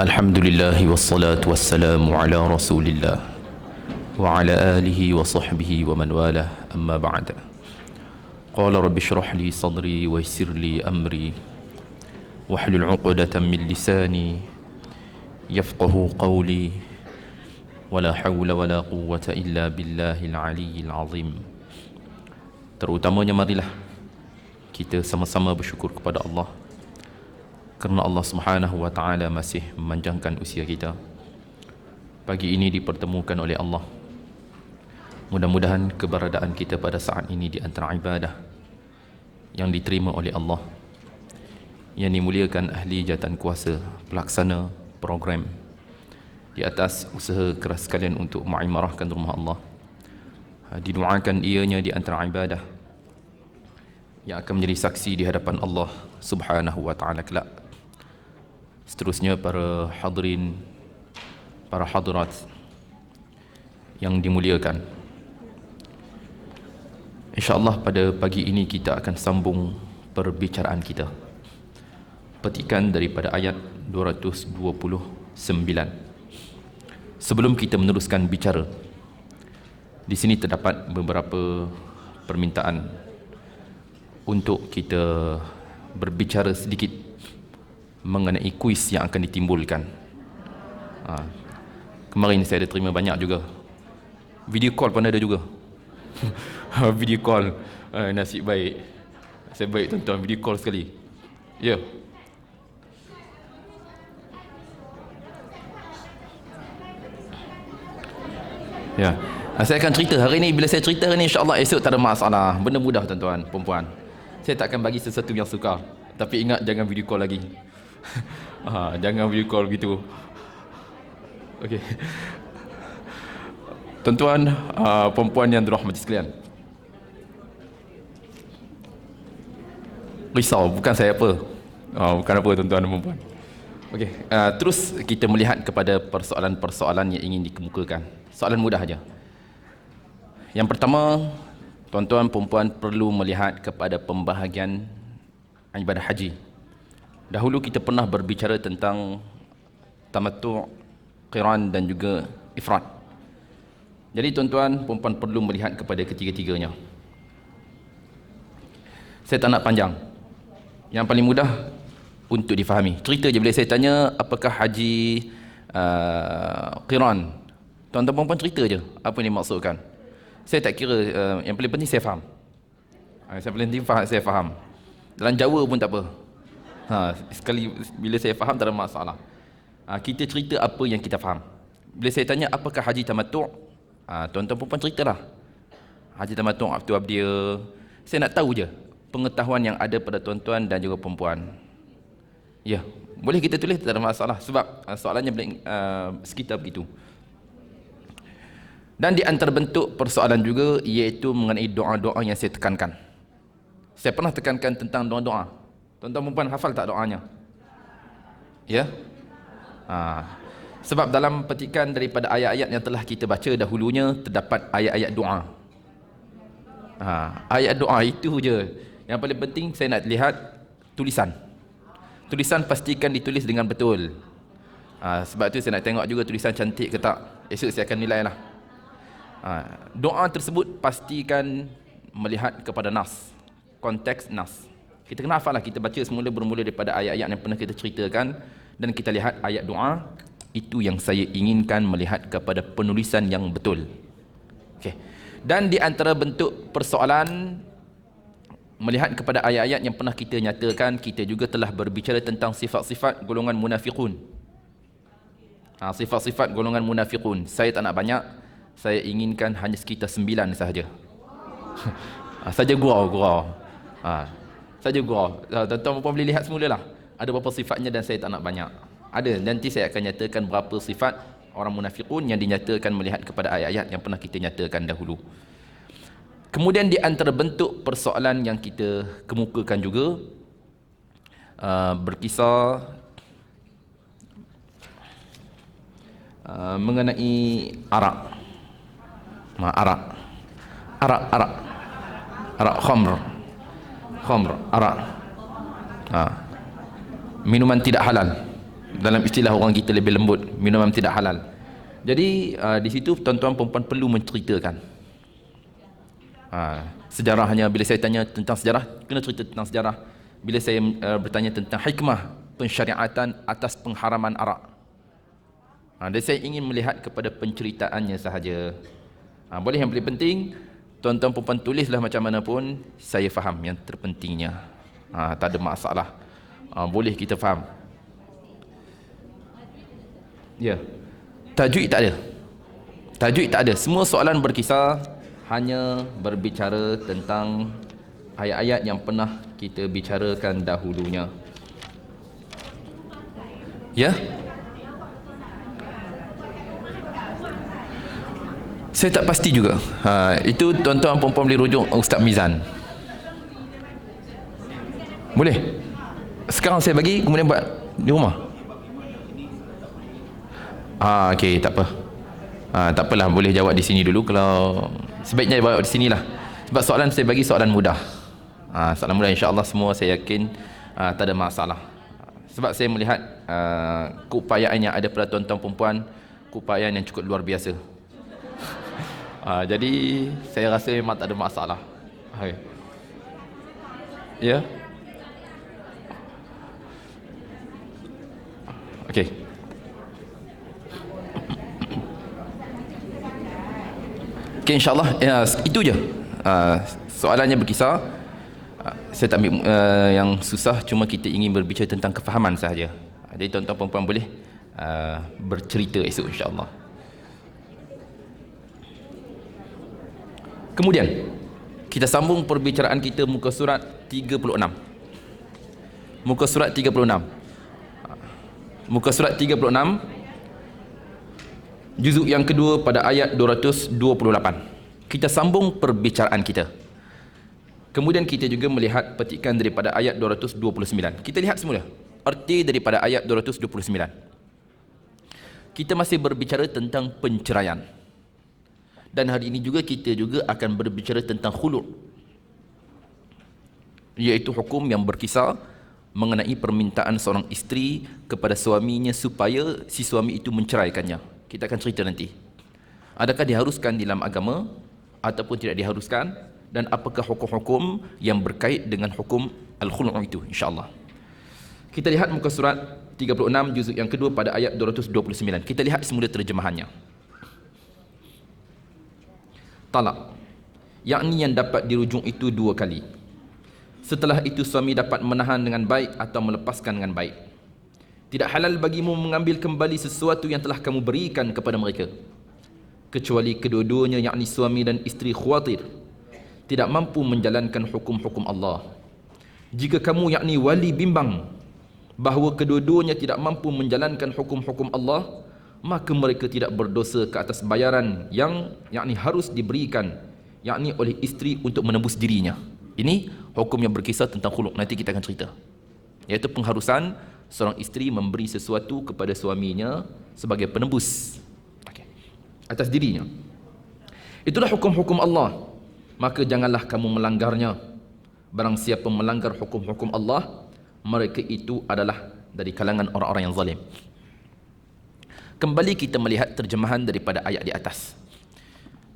Alhamdulillah wassalatu wassalamu ala rasulillah wa ala alihi wa sahbihi wa man walah, amma ba'da. Qala rabbi shrah li sadri wa yassir li amri wahlul 'uqdatam min lisani yafqahu qawli wa la hawla wa la quwwata illa billahil aliyyil azim. Terutamanya marilah kita sama-sama bersyukur kepada Allah kerana Allah Subhanahu wa taala masih memanjangkan usia kita. Pagi ini dipertemukan oleh Allah. Mudah-mudahan keberadaan kita pada saat ini di antara ibadah yang diterima oleh Allah, yang dimuliakan ahli jawatan kuasa pelaksana program di atas usaha keras kalian untuk mengimarahkan rumah Allah. Didoakan ianya di antara ibadah yang akan menjadi saksi di hadapan Allah Subhanahu wa taala kelak. Seterusnya para hadirin, para hadirat yang dimuliakan, InsyaAllah pada pagi ini kita akan sambung perbicaraan kita. Petikan daripada ayat 229. Sebelum kita meneruskan bicara, di sini terdapat beberapa permintaan untuk kita berbicara sedikit mengenai kuis yang akan ditimbulkan. Kemarin saya ada terima banyak juga. Video call pun ada juga. Video call, nasib baik. Saya baik tuan-tuan, video call sekali. Ya. Ya. Saya akan cerita hari ini. Bila saya cerita hari ini, insya-Allah esok tak ada masalah. Benda mudah tuan-tuan, perempuan. Saya tak akan bagi sesuatu yang sukar. Tapi ingat, jangan video call lagi. Jangan video call gitu. Okey. Tuan-tuan, perempuan yang dirahmati sekalian, risau bukan saya apa. Bukan apa tuan-tuan dan perempuan. Okey, terus kita melihat kepada persoalan-persoalan yang ingin dikemukakan. Soalan mudah saja. Yang pertama, tuan-tuan perempuan perlu melihat kepada pembahagian ibadah haji. Dahulu kita pernah berbicara tentang tamattu', qiran dan juga ifrad. Jadi tuan-tuan perempuan perlu melihat kepada ketiga-tiganya. Saya tak nak panjang. Yang paling mudah untuk difahami. Cerita je bila saya tanya apakah haji qiran. Tuan-tuan perempuan cerita je apa yang dimaksudkan. Saya tak kira, yang paling penting saya faham. Saya paling penting saya faham. Dalam Jawa pun tak apa. Sekali bila saya faham tak ada masalah. Kita cerita apa yang kita faham. Bila saya tanya apakah haji tamattu', tuan-tuan perempuan ceritalah. Haji tamattu' itu apa dia? Saya nak tahu je pengetahuan yang ada pada tuan-tuan dan juga perempuan. Ya, boleh kita tulis, tak ada masalah. Sebab soalannya sekitar begitu. Dan di antara bentuk persoalan juga iaitu mengenai doa-doa yang saya tekankan. Saya pernah tekankan tentang doa-doa. Tuan-tuan perempuan hafal tak doanya? Ya? Sebab dalam petikan daripada ayat-ayat yang telah kita baca dahulunya terdapat ayat-ayat doa. Ayat doa itu je. Yang paling penting saya nak lihat tulisan. Tulisan pastikan ditulis dengan betul. Sebab tu saya nak tengok juga tulisan cantik ke tak. Esok saya akan nilai lah. Doa tersebut pastikan melihat kepada nas, konteks nas. Kita kena hafal lah, kita baca semula bermula daripada ayat-ayat yang pernah kita ceritakan dan kita lihat ayat doa. Itu yang saya inginkan, melihat kepada penulisan yang betul. Okay. Dan di antara bentuk persoalan melihat kepada ayat-ayat yang pernah kita nyatakan, kita juga telah berbicara tentang sifat-sifat golongan munafiqun. Sifat-sifat golongan munafiqun. Saya tak nak banyak, saya inginkan hanya sekitar 9 sahaja. Saja gurau. Saja gurau. Tuan-tuan boleh lihat semulalah. Ada berapa sifatnya dan saya tak nak banyak. Ada, nanti saya akan nyatakan berapa sifat orang munafiqun yang dinyatakan melihat kepada ayat-ayat yang pernah kita nyatakan dahulu. Kemudian di antara bentuk persoalan yang kita kemukakan juga berkisar mengenai arak. Arak khamr, arak. Minuman tidak halal. Dalam istilah orang kita lebih lembut, minuman tidak halal. Jadi di situ tuan-tuan perempuan perlu menceritakan sejarahnya. Bila saya tanya tentang sejarah, kena cerita tentang sejarah. Bila saya bertanya tentang hikmah pensyariatan atas pengharaman arak, dan saya ingin melihat kepada penceritaannya sahaja. Boleh, yang paling penting tuan-tuan perempuan tulislah macam mana pun, saya faham yang terpentingnya. Tak ada masalah. Boleh kita faham. Ya. Tajwid tak ada. Tajwid tak ada. Semua soalan berkisar hanya berbicara tentang ayat-ayat yang pernah kita bicarakan dahulunya. Ya? Saya tak pasti juga. Itu tuan-tuan perempuan boleh rujuk Ustaz Mizan. Boleh? Sekarang saya bagi, kemudian buat di rumah. Okey, tak apa. Tak apalah, boleh jawab di sini dulu. Kalau sebaiknya jawab di sinilah. Sebab soalan saya bagi soalan mudah. Soalan mudah, insya-Allah semua saya yakin tak ada masalah. Sebab saya melihat keupayaan yang ada pada tuan-tuan perempuan, keupayaan yang cukup luar biasa. Jadi saya rasa memang tak ada masalah. Ya. Okey. Okey, insya-Allah itu je. Soalannya berkisar. Saya tak ambil yang susah, cuma kita ingin berbicara tentang kefahaman sahaja. Jadi tuan-tuan perempuan boleh bercerita esok, insya-Allah. Kemudian kita sambung perbicaraan kita muka surat 36. Muka surat 36. Muka surat 36 juzuk yang kedua pada ayat 228. Kita sambung perbicaraan kita. Kemudian kita juga melihat petikan daripada ayat 229. Kita lihat semula arti daripada ayat 229. Kita masih berbicara tentang penceraian. Dan hari ini juga kita juga akan berbicara tentang khulu', iaitu hukum yang berkisar mengenai permintaan seorang isteri kepada suaminya supaya si suami itu menceraikannya. Kita akan cerita nanti. Adakah diharuskan dalam agama ataupun tidak diharuskan, dan apakah hukum-hukum yang berkait dengan hukum al-khulu' itu, insya-Allah. Kita lihat muka surat 36 juzuk yang kedua pada ayat 229. Kita lihat semula terjemahannya. Talak, yakni yang dapat dirujuk itu 2 kali. Setelah itu suami dapat menahan dengan baik atau melepaskan dengan baik. Tidak halal bagimu mengambil kembali sesuatu yang telah kamu berikan kepada mereka, kecuali kedua-duanya, yakni suami dan isteri, khawatir tidak mampu menjalankan hukum-hukum Allah. Jika kamu, yakni wali, bimbang bahawa kedua-duanya tidak mampu menjalankan hukum-hukum Allah, maka mereka tidak berdosa ke atas bayaran yang yakni harus diberikan, yakni oleh isteri untuk menebus dirinya. Ini hukum yang berkisar tentang khulu'. Nanti kita akan cerita, iaitu pengharusan seorang isteri memberi sesuatu kepada suaminya sebagai penebus atas dirinya. Itulah hukum-hukum Allah, maka janganlah kamu melanggarnya. Barang siapa melanggar hukum-hukum Allah, mereka itu adalah dari kalangan orang-orang yang zalim. Kembali kita melihat terjemahan daripada ayat di atas.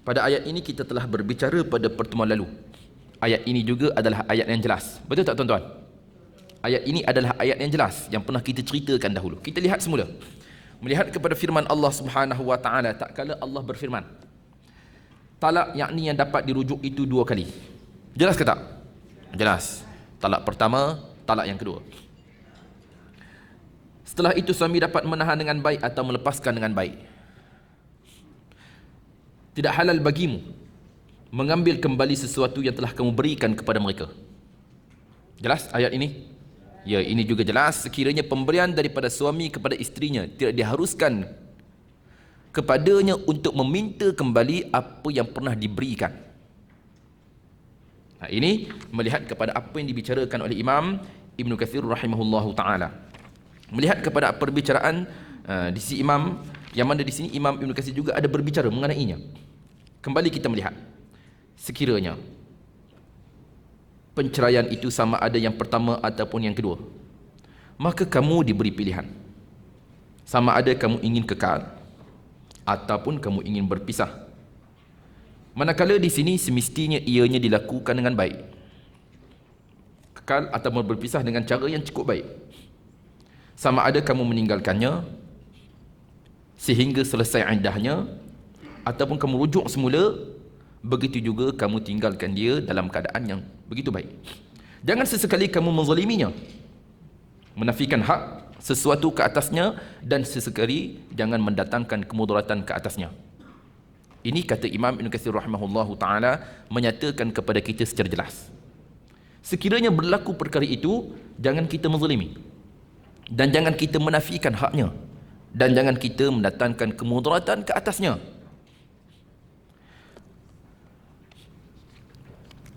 Pada ayat ini kita telah berbicara pada pertemuan lalu. Ayat ini juga adalah ayat yang jelas. Betul tak tuan-tuan? Ayat ini adalah ayat yang jelas yang pernah kita ceritakan dahulu. Kita lihat semula. Melihat kepada firman Allah Subhanahu wa taala, tak kala Allah berfirman, talak yakni yang dapat dirujuk itu 2 kali. Jelas ke tak? Jelas. Talak pertama, talak yang kedua. Setelah itu suami dapat menahan dengan baik atau melepaskan dengan baik. Tidak halal bagimu mengambil kembali sesuatu yang telah kamu berikan kepada mereka. Jelas ayat ini? Ya, ini juga jelas. Sekiranya pemberian daripada suami kepada isterinya tidak diharuskan kepadanya untuk meminta kembali apa yang pernah diberikan. Ini melihat kepada apa yang dibicarakan oleh Imam Ibn Katsir rahimahullahu ta'ala. Melihat kepada perbicaraan di sisi Imam, yang mana di sini Imam Ibn Katsir juga ada berbicara mengenainya. Kembali kita melihat, sekiranya penceraian itu sama ada yang pertama ataupun yang kedua, maka kamu diberi pilihan. Sama ada kamu ingin kekal ataupun kamu ingin berpisah. Manakala di sini semestinya ianya dilakukan dengan baik. Kekal atau berpisah dengan cara yang cukup baik. Sama ada kamu meninggalkannya sehingga selesai iddahnya ataupun kamu rujuk semula, begitu juga kamu tinggalkan dia dalam keadaan yang begitu baik. Jangan sesekali kamu menzaliminya, menafikan hak sesuatu ke atasnya, dan sesekali jangan mendatangkan kemudaratan ke atasnya. Ini kata Imam Ibn Katsir rahimahullahu ta'ala menyatakan kepada kita secara jelas. Sekiranya berlaku perkara itu, jangan kita menzalimi, dan jangan kita menafikan haknya, dan jangan kita mendatangkan kemudaratan ke atasnya.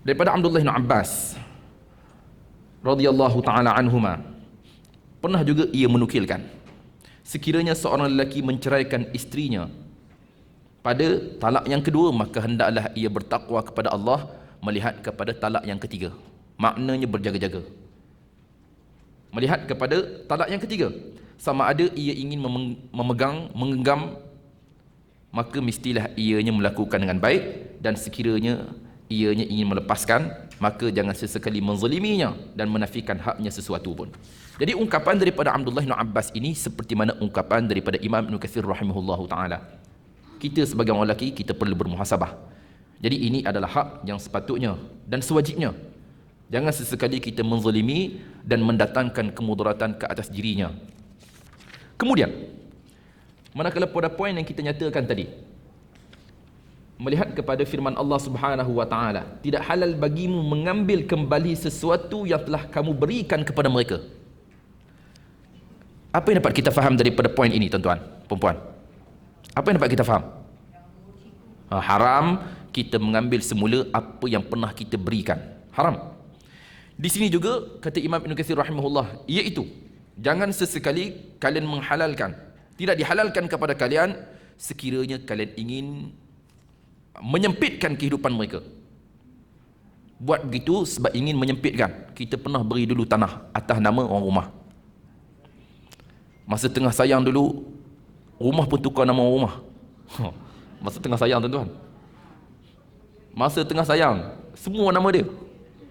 Daripada Abdullah bin Abbas radhiyallahu ta'ala anhuma, pernah juga ia menukilkan, sekiranya seorang lelaki menceraikan isterinya pada talak yang kedua, maka hendaklah ia bertakwa kepada Allah melihat kepada talak yang ketiga. Maknanya berjaga-jaga melihat kepada talak yang ketiga. Sama ada ia ingin menggenggam, maka mestilah ianya melakukan dengan baik, dan sekiranya ianya ingin melepaskan, maka jangan sesekali menzaliminya dan menafikan haknya sesuatu pun. Jadi ungkapan daripada Abdullah bin Abbas ini seperti mana ungkapan daripada Imam Ibn Katsir rahimahullahu ta'ala. Kita sebagai orang lelaki, kita perlu bermuhasabah. Jadi ini adalah hak yang sepatutnya dan sewajibnya. Jangan sesekali kita menzalimi dan mendatangkan kemudaratan ke atas dirinya. Kemudian, manakala pada poin yang kita nyatakan tadi, melihat kepada firman Allah Subhanahu wa taala, tidak halal bagimu mengambil kembali sesuatu yang telah kamu berikan kepada mereka. Apa yang dapat kita faham daripada poin ini, tuan-tuan, perempuan? Apa yang dapat kita faham? Haram kita mengambil semula apa yang pernah kita berikan. Haram. Di sini juga kata Imam Ibn Katsir rahimahullah, iaitu jangan sesekali kalian menghalalkan, tidak dihalalkan kepada kalian sekiranya kalian ingin menyempitkan kehidupan mereka. Buat begitu sebab ingin menyempitkan. Kita pernah beri dulu tanah atas nama orang rumah. Masa tengah sayang dulu, rumah pun tukar nama orang rumah. Masa tengah sayang, tuan-tuan. Masa tengah sayang, semua nama dia.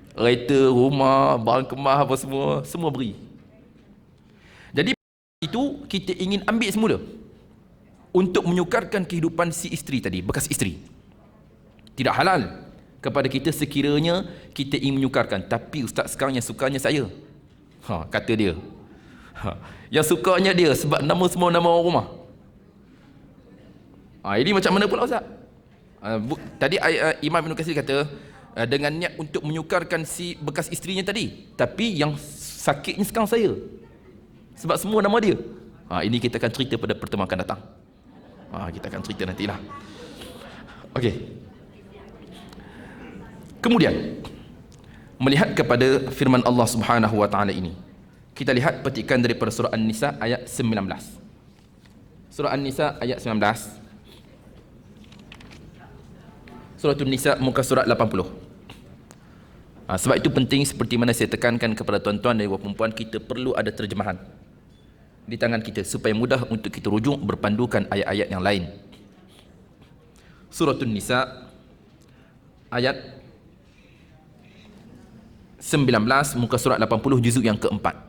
Kereta, rumah, barang kemas apa semua, semua beri. Jadi itu kita ingin ambil semula untuk menyukarkan kehidupan si isteri tadi, bekas isteri. Tidak halal kepada kita sekiranya kita ingin menyukarkan. Tapi ustaz sekarang yang sukanya saya, kata dia, yang sukanya dia sebab nama semua nama orang rumah. Ini macam mana pula ustaz? Tadi Imam Ibn Katsir kata dengan niat untuk menyukarkan si bekas isterinya tadi, tapi yang sakitnya sekarang saya sebab semua nama dia. Ini kita akan cerita pada pertemuan akan datang. Kita akan cerita nantilah. Okey. Kemudian melihat kepada firman Allah Subhanahu wa taala ini, kita lihat petikan daripada surah An-Nisa ayat 19. Surah An-Nisa ayat 19. Surah An-Nisa muka surat 80. Sebab itu penting, seperti mana saya tekankan kepada tuan-tuan dan puan-puan, kita perlu ada terjemahan di tangan kita supaya mudah untuk kita rujuk berpandukan ayat-ayat yang lain. Surah An-Nisa ayat 19 muka surat 80 juzuk yang keempat.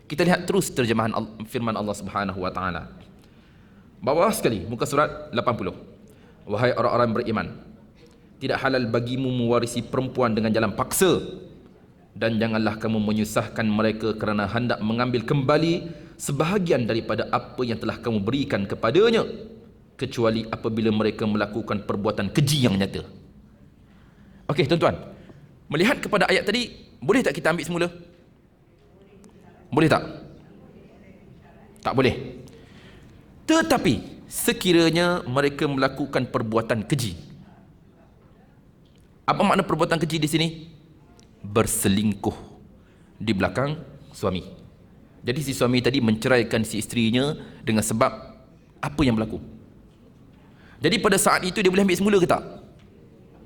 Kita lihat terus terjemahan firman Allah Subhanahu wa taala. Bawah sekali muka surat 80. Wahai orang-orang beriman, tidak halal bagimu mewarisi perempuan dengan jalan paksa, dan janganlah kamu menyusahkan mereka kerana hendak mengambil kembali sebahagian daripada apa yang telah kamu berikan kepadanya, kecuali apabila mereka melakukan perbuatan keji yang nyata. Okey tuan-tuan, melihat kepada ayat tadi, boleh tak kita ambil semula? Boleh tak? Tak boleh. Tetapi sekiranya mereka melakukan perbuatan keji. Apa makna perbuatan keji di sini? Berselingkuh di belakang suami. Jadi si suami tadi menceraikan si isterinya dengan sebab apa yang berlaku. Jadi pada saat itu dia boleh ambil semula ke tak?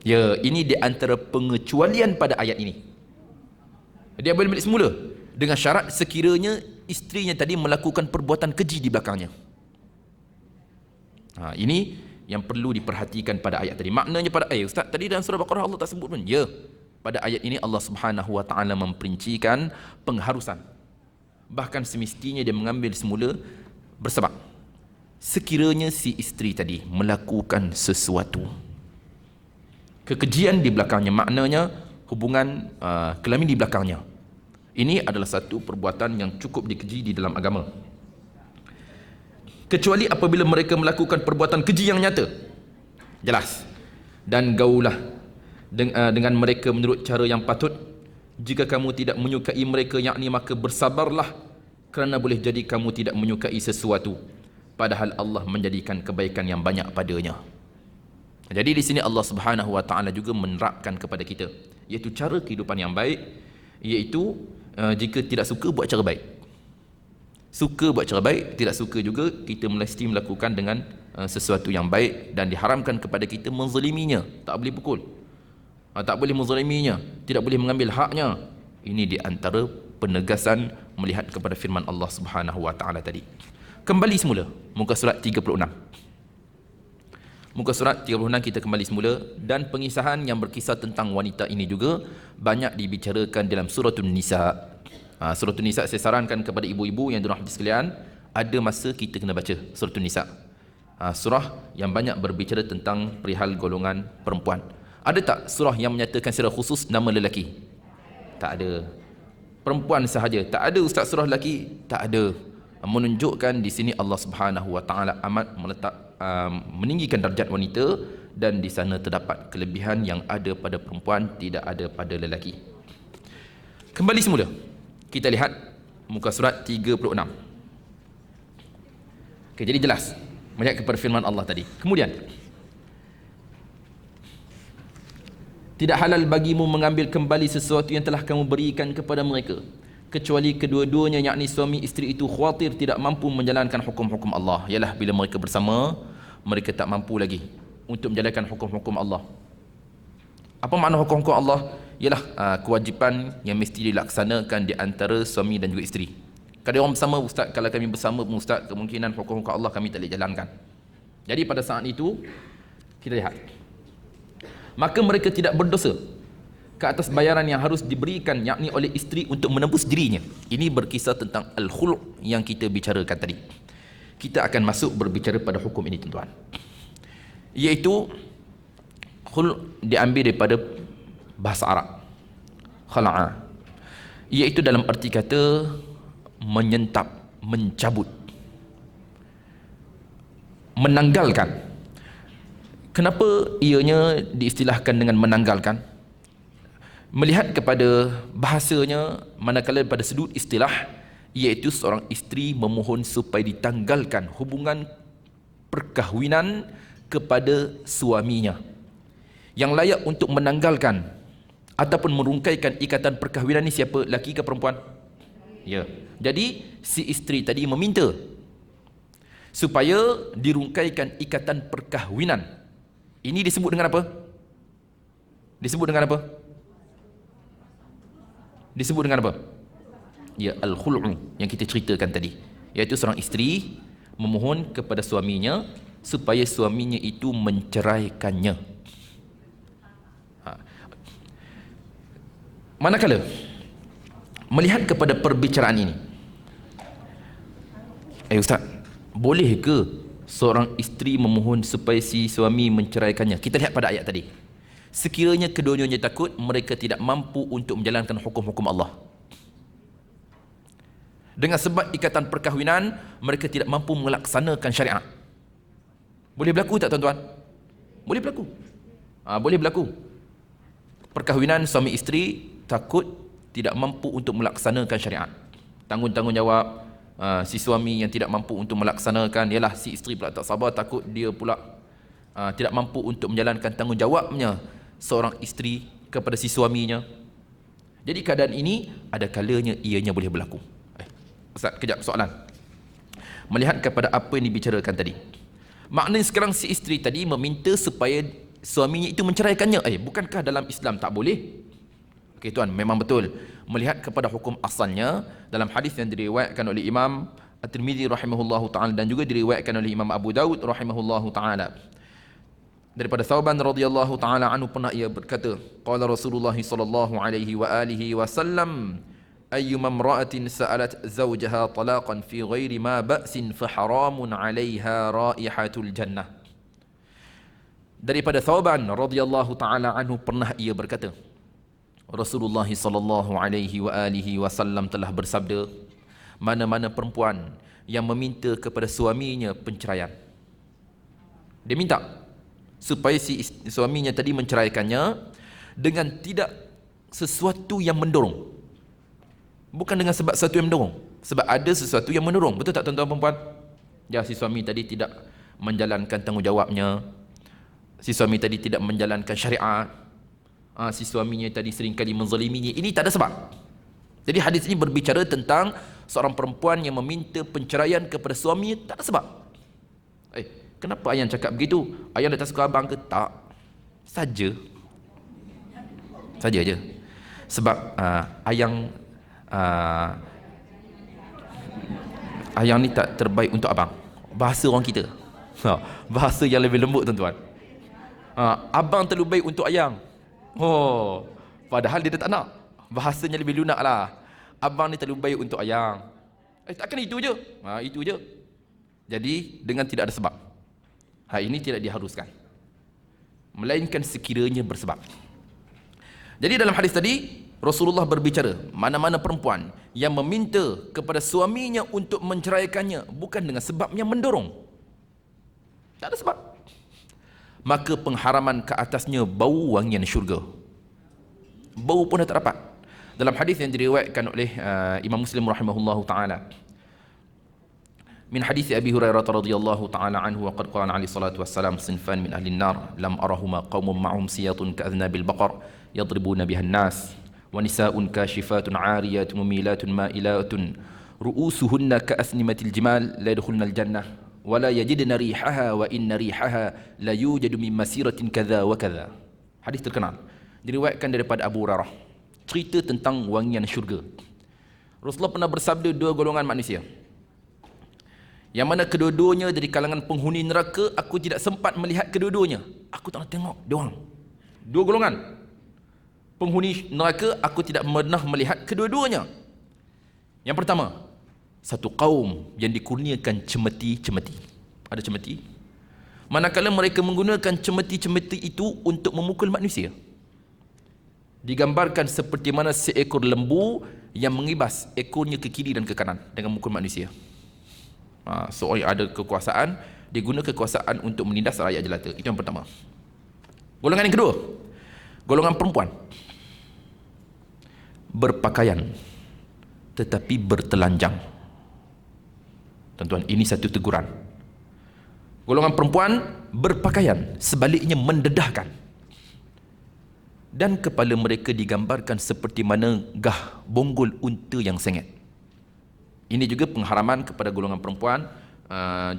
Ya, ini di antara pengecualian pada ayat ini. Dia boleh ambil semula dengan syarat sekiranya isterinya tadi melakukan perbuatan keji di belakangnya. Ini yang perlu diperhatikan pada ayat tadi. Maknanya pada ayat, Ustaz, tadi dalam surah Baqarah Allah tak sebut pun. Ya, pada ayat ini Allah Subhanahu Wa Taala memperincikan pengharusan. Bahkan semestinya dia mengambil semula bersebab. Sekiranya si isteri tadi melakukan sesuatu, kekejian di belakangnya, maknanya hubungan kelamin di belakangnya, ini adalah satu perbuatan yang cukup dikeji di dalam agama. Kecuali apabila mereka melakukan perbuatan keji yang nyata, jelas, dan gaulah dengan mereka menurut cara yang patut. Jika kamu tidak menyukai mereka, yakni maka bersabarlah, kerana boleh jadi kamu tidak menyukai sesuatu, padahal Allah menjadikan kebaikan yang banyak padanya. Jadi di sini Allah Subhanahu Wa Taala juga menerapkan kepada kita, iaitu cara kehidupan yang baik, iaitu jika tidak suka, buat cara baik. Suka buat cara baik, tidak suka juga, kita mesti melakukan dengan sesuatu yang baik, dan diharamkan kepada kita menzaliminya. Tak boleh pukul, tak boleh menzaliminya, tidak boleh mengambil haknya. Ini di antara penegasan melihat kepada firman Allah Subhanahu Wa Taala tadi. Kembali semula muka surat 36. Muka surat 36 kita kembali semula, dan pengisahan yang berkisah tentang wanita ini juga banyak dibicarakan dalam suratul Nisa. Suratul Nisa, saya sarankan kepada ibu-ibu yang dirahmati sekalian, ada masa kita kena baca suratul Nisa. Surah yang banyak berbicara tentang perihal golongan perempuan. Ada tak surah yang menyatakan secara khusus nama lelaki? Tak ada. Perempuan sahaja. Tak ada, Ustaz, surah lelaki? Tak ada. Menunjukkan di sini Allah Subhanahu Wa Taala amat meninggikan darjat wanita, dan di sana terdapat kelebihan yang ada pada perempuan, tidak ada pada lelaki. Kembali semula, kita lihat muka surat 36. Okey, jadi jelas melihat kepada firman Allah tadi. Kemudian, tidak halal bagimu mengambil kembali sesuatu yang telah kamu berikan kepada mereka, kecuali kedua-duanya, yakni suami isteri itu khawatir tidak mampu menjalankan hukum-hukum Allah. Ialah bila mereka bersama, mereka tak mampu lagi untuk menjalankan hukum-hukum Allah. Apa makna hukum-hukum Allah? Ialah kewajipan yang mesti dilaksanakan di antara suami dan juga isteri. Kalau orang bersama, Ustaz, kalau kami bersama pun, Ustaz, kemungkinan hukum-hukum Allah kami tak boleh jalankan. Jadi pada saat itu, kita lihat, maka mereka tidak berdosa ke atas bayaran yang harus diberikan, yakni oleh isteri untuk menebus dirinya. Ini berkisah tentang al-khulu' yang kita bicarakan tadi. Kita akan masuk berbicara pada hukum ini, tuan-tuan. Iaitu khulu' diambil daripada bahasa Arab, khala'a, iaitu dalam arti kata menyentap, mencabut, menanggalkan. Kenapa ianya diistilahkan dengan menanggalkan? Melihat kepada bahasanya, manakala pada sudut istilah, iaitu seorang isteri memohon supaya ditanggalkan hubungan perkahwinan kepada suaminya. Yang layak untuk menanggalkan ataupun merungkaikan ikatan perkahwinan ni siapa? Laki ke perempuan? Ya. Jadi si isteri tadi meminta supaya dirungkaikan ikatan perkahwinan. Ini disebut dengan apa? Disebut dengan apa? Disebut dengan apa? Ya, al-khulu' yang kita ceritakan tadi, iaitu seorang isteri memohon kepada suaminya supaya suaminya itu menceraikannya. Manakala melihat kepada perbicaraan ini, Ustaz, boleh ke seorang isteri memohon supaya si suami menceraikannya? Kita lihat pada ayat tadi. Sekiranya kedua-duanya takut, mereka tidak mampu untuk menjalankan hukum-hukum Allah. Dengan sebab ikatan perkahwinan, mereka tidak mampu melaksanakan syariat. Boleh berlaku tak, tuan-tuan? Boleh berlaku. Boleh berlaku. Perkahwinan suami isteri takut tidak mampu untuk melaksanakan syariat. Tanggung-tanggungjawab si suami yang tidak mampu untuk melaksanakan, ialah si isteri pula tak sabar, takut dia pula tidak mampu untuk menjalankan tanggungjawabnya seorang isteri kepada si suaminya. Jadi keadaan ini ada kalanya ianya boleh berlaku. Ustaz, kejap soalan. Melihat kepada apa yang dibicarakan tadi, maknanya sekarang si isteri tadi meminta supaya suaminya itu menceraikannya. Bukankah dalam Islam tak boleh? Okey tuan, memang betul. Melihat kepada hukum asalnya, dalam hadis yang diriwayatkan oleh Imam At-Tirmidzi rahimahullahu taala, dan juga diriwayatkan oleh Imam Abu Daud rahimahullahu taala. Daripada Thauban radhiyallahu taala anhu, pernah ia berkata, qala Rasulullah sallallahu alaihi wa alihi wasallam, ayyuma imra'atin sa'alat zawjaha talaqan fi ghairi ma ba'sin fa haramun 'alaiha raihatul jannah. Daripada Thauban radhiyallahu taala anhu, pernah ia berkata, Rasulullah sallallahu alaihi wa alihi wasallam telah bersabda, mana-mana perempuan yang meminta kepada suaminya penceraian, dia minta supaya si suaminya tadi menceraikannya dengan tidak sesuatu yang mendorong, bukan dengan sebab sesuatu yang mendorong, sebab ada sesuatu yang mendorong. Betul tak tuan-tuan perempuan? Ya, si suami tadi tidak menjalankan tanggungjawabnya, si suami tadi tidak menjalankan syariat, si suaminya tadi seringkali menzaliminya. Ini tak ada sebab. Jadi hadis ini berbicara tentang seorang perempuan yang meminta penceraian kepada suaminya tak ada sebab. Kenapa ayang cakap begitu? Ayang tak suka abang ke? Tak. Saja je. Sebab ayang ni tak terbaik untuk abang. Bahasa orang kita. Bahasa yang lebih lembut, tuan-tuan. Abang terlalu baik untuk ayang. Padahal dia tak nak. Bahasanya lebih lunak lah. Abang ni terlalu baik untuk ayang. Takkan itu je. Itu je. Jadi dengan tidak ada sebab. Ini tidak diharuskan, melainkan sekiranya bersebab. Jadi dalam hadis tadi Rasulullah berbicara, mana-mana perempuan yang meminta kepada suaminya untuk menceraikannya bukan dengan sebab yang mendorong, tak ada sebab, maka pengharaman ke atasnya bau wangian syurga. Bau pun dah tak dapat. Dalam hadis yang diriwayatkan oleh Imam Muslim rahimahullahu taala, min hadis Abi Hurairah radhiyallahu taala anhu, wa qad qala alaihi salatu wassalam, sinfan min ahli an-nar lam arahuma qaumun ma'hum siyatun ka'adhnabil baqar yadribuna biha an-nas wa nisaa'un kashifatun 'ariyatun mumilatun ma'ilatun ru'usuhunna ka'asnimatil jimal la yadkhulna al-jannah wa la yajidna rihaha wa inna rihaha la yujadu min masiratin kadza wa kadza. Hadis terkenal diriwayatkan daripada Abu Hurairah, cerita tentang wangian syurga. Rasulullah pernah bersabda, dua golongan manusia yang mana kedua-duanya dari kalangan penghuni neraka, aku tidak sempat melihat kedua-duanya. Aku tak nak tengok diorang. Dua golongan penghuni neraka, aku tidak pernah melihat kedua-duanya. Yang pertama, satu kaum yang dikurniakan cemeti-cemeti. Ada cemeti. Manakala mereka menggunakan cemeti-cemeti itu untuk memukul manusia. Digambarkan seperti mana seekor lembu yang mengibas ekornya ke kiri dan ke kanan dengan memukul manusia. Seorang yang ada kekuasaan, dia guna kekuasaan untuk menindas rakyat jelata. Itu yang pertama. Golongan yang kedua, golongan perempuan berpakaian tetapi bertelanjang. Tuan-tuan, ini satu teguran. Golongan perempuan berpakaian, sebaliknya mendedahkan, dan kepala mereka digambarkan seperti mana gah bonggol unta yang sengit. Ini juga pengharaman kepada golongan perempuan.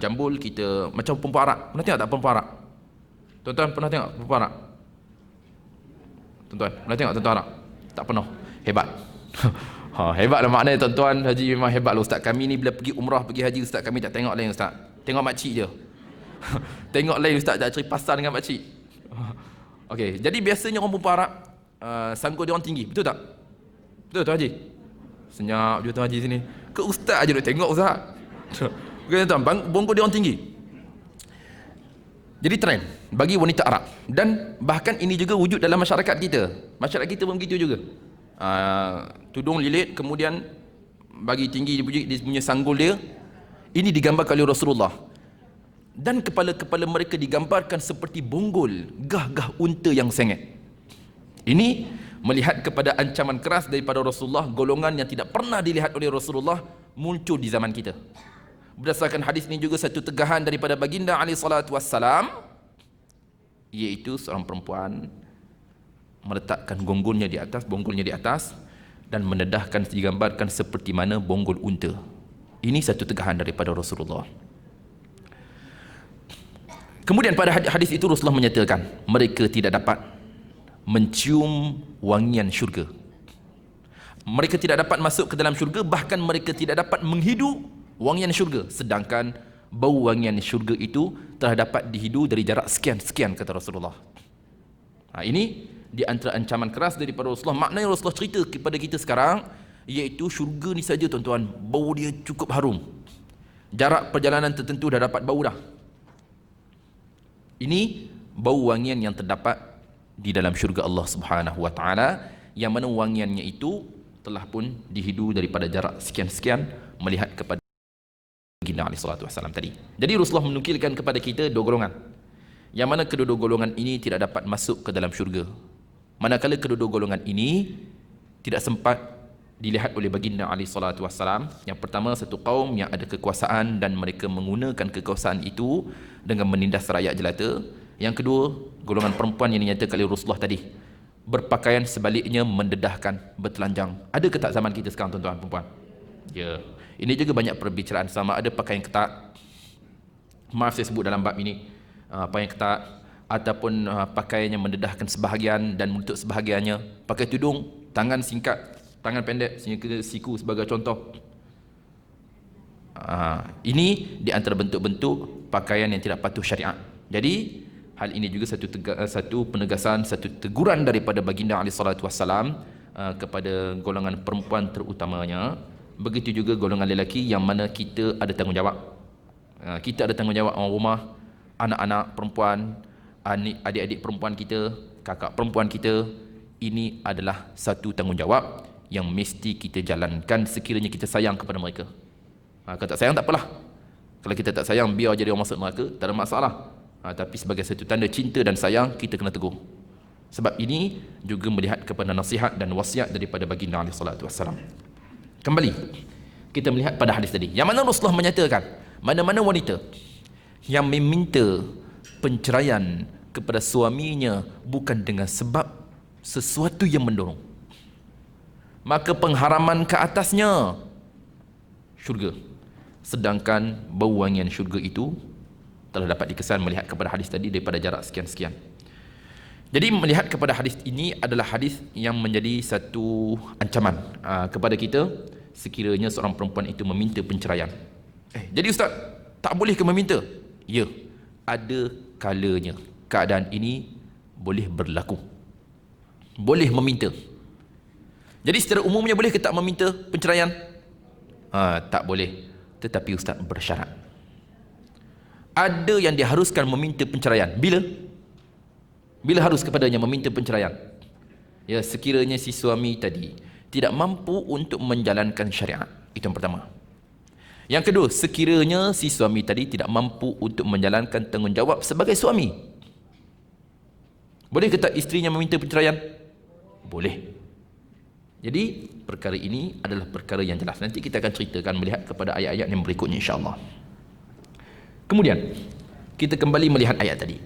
Jambul kita macam perempuan Arab. Pernah tengok tak perempuan Arab? Tuan-tuan pernah tengok perempuan Arab? Tuan-tuan pernah tengok tuan-tuan Arab? Tak pernah. Hebat. Hebatlah maknanya tuan-tuan. Haji memang hebat lah. Ustaz kami ni bila pergi umrah, pergi haji, ustaz kami tak tengok lain ustaz. Tengok makcik je. Tengok lain ustaz, tak cari pasal dengan makcik. Okey, jadi biasanya orang perempuan Arab sangkut dia orang tinggi. Betul tak? Betul tuan haji? Senyap je tuan haji sini. Ke ustaz aja nak tengok ustaz. Okey tuan, bongkok dia orang tinggi. Jadi trend bagi wanita Arab, dan bahkan ini juga wujud dalam masyarakat kita. Masyarakat kita pun begitu juga. Tudung lilit, kemudian bagi tinggi dia punya sanggul dia. Ini digambarkan oleh Rasulullah. Dan kepala-kepala mereka digambarkan seperti bonggol gah-gah unta yang sengit. Ini melihat kepada ancaman keras daripada Rasulullah. Golongan yang tidak pernah dilihat oleh Rasulullah muncul di zaman kita. Berdasarkan hadis ini juga satu tegahan daripada baginda alaihi salatu wassalam, iaitu seorang perempuan meletakkan bonggolnya di atas dan mendedahkan, digambarkan seperti mana bonggol unta. Ini satu tegahan daripada Rasulullah. Kemudian pada hadis itu Rasulullah menyatakan mereka tidak dapat mencium wangian syurga. Mereka tidak dapat masuk ke dalam syurga, bahkan mereka tidak dapat menghidu wangian syurga, sedangkan bau wangian syurga itu telah dapat dihidu dari jarak sekian-sekian, kata Rasulullah. Ini di antara ancaman keras daripada Rasulullah. Maknanya Rasulullah cerita kepada kita sekarang, iaitu syurga ni saja tuan-tuan, bau dia cukup harum. Jarak perjalanan tertentu dah dapat bau dah. Ini bau wangian yang terdapat di dalam syurga Allah Subhanahu wa taala, yang mana wangiannya itu telah pun dihidu daripada jarak sekian-sekian melihat kepada baginda alaihi salatu wasallam tadi. Jadi Rasulullah menukilkan kepada kita dua golongan, yang mana kedua-dua golongan ini tidak dapat masuk ke dalam syurga, manakala kedua-dua golongan ini tidak sempat dilihat oleh baginda alaihi salatu wasallam. Yang pertama, satu kaum yang ada kekuasaan dan mereka menggunakan kekuasaan itu dengan menindas rakyat jelata. Yang kedua, golongan perempuan yang dinyatakan oleh Rasulullah tadi, berpakaian sebaliknya mendedahkan, bertelanjang. Ada ke tak zaman kita sekarang tuan-tuan perempuan? Ya. Ini juga banyak perbicaraan, sama ada pakaian ketat, maaf saya sebut dalam bab ini, pakaian ketat, ataupun pakaian yang mendedahkan sebahagian dan menutup sebahagiannya, pakai tudung, tangan singkat, tangan pendek, sehingga siku sebagai contoh. Ini di antara bentuk-bentuk pakaian yang tidak patuh syariat. Jadi hal ini juga satu penegasan, satu teguran daripada baginda alaihi salatu wassalam kepada golongan perempuan terutamanya. Begitu juga golongan lelaki, yang mana kita ada tanggungjawab. Kita ada tanggungjawab orang rumah, anak-anak perempuan, adik-adik perempuan kita, kakak perempuan kita. Ini adalah satu tanggungjawab yang mesti kita jalankan sekiranya kita sayang kepada mereka. Kalau tak sayang tak apalah. Kalau kita tak sayang, biar jadi orang masuk neraka, tak ada masalah. Tapi sebagai satu tanda cinta dan sayang, kita kena tegur. Sebab ini juga melihat kepada nasihat dan wasiat daripada baginda alaihi salatu wassalam. Kembali kita melihat pada hadis tadi, yang mana Rasulullah menyatakan, mana-mana wanita yang meminta penceraian kepada suaminya bukan dengan sebab sesuatu yang mendorong, maka pengharaman ke atasnya syurga, sedangkan bau wangian syurga itu telah dapat dikesan melihat kepada hadis tadi daripada jarak sekian-sekian. Jadi melihat kepada hadis ini adalah hadis yang menjadi satu ancaman kepada kita sekiranya seorang perempuan itu meminta penceraian. Jadi ustaz, tak boleh ke meminta? Ya, ada kalanya keadaan ini boleh berlaku, boleh meminta. Jadi secara umumnya boleh ke tak meminta penceraian? Tak boleh, tetapi ustaz bersyarat. Ada yang diharuskan meminta penceraian. Bila harus kepadanya meminta penceraian? Ya, sekiranya si suami tadi tidak mampu untuk menjalankan syariat. Itu yang pertama. Yang kedua, sekiranya si suami tadi tidak mampu untuk menjalankan tanggungjawab sebagai suami. Boleh ke tak isterinya meminta penceraian? Boleh. Jadi perkara ini adalah perkara yang jelas. Nanti kita akan ceritakan melihat kepada ayat-ayat yang berikutnya insya-Allah. Kemudian kita kembali melihat ayat tadi.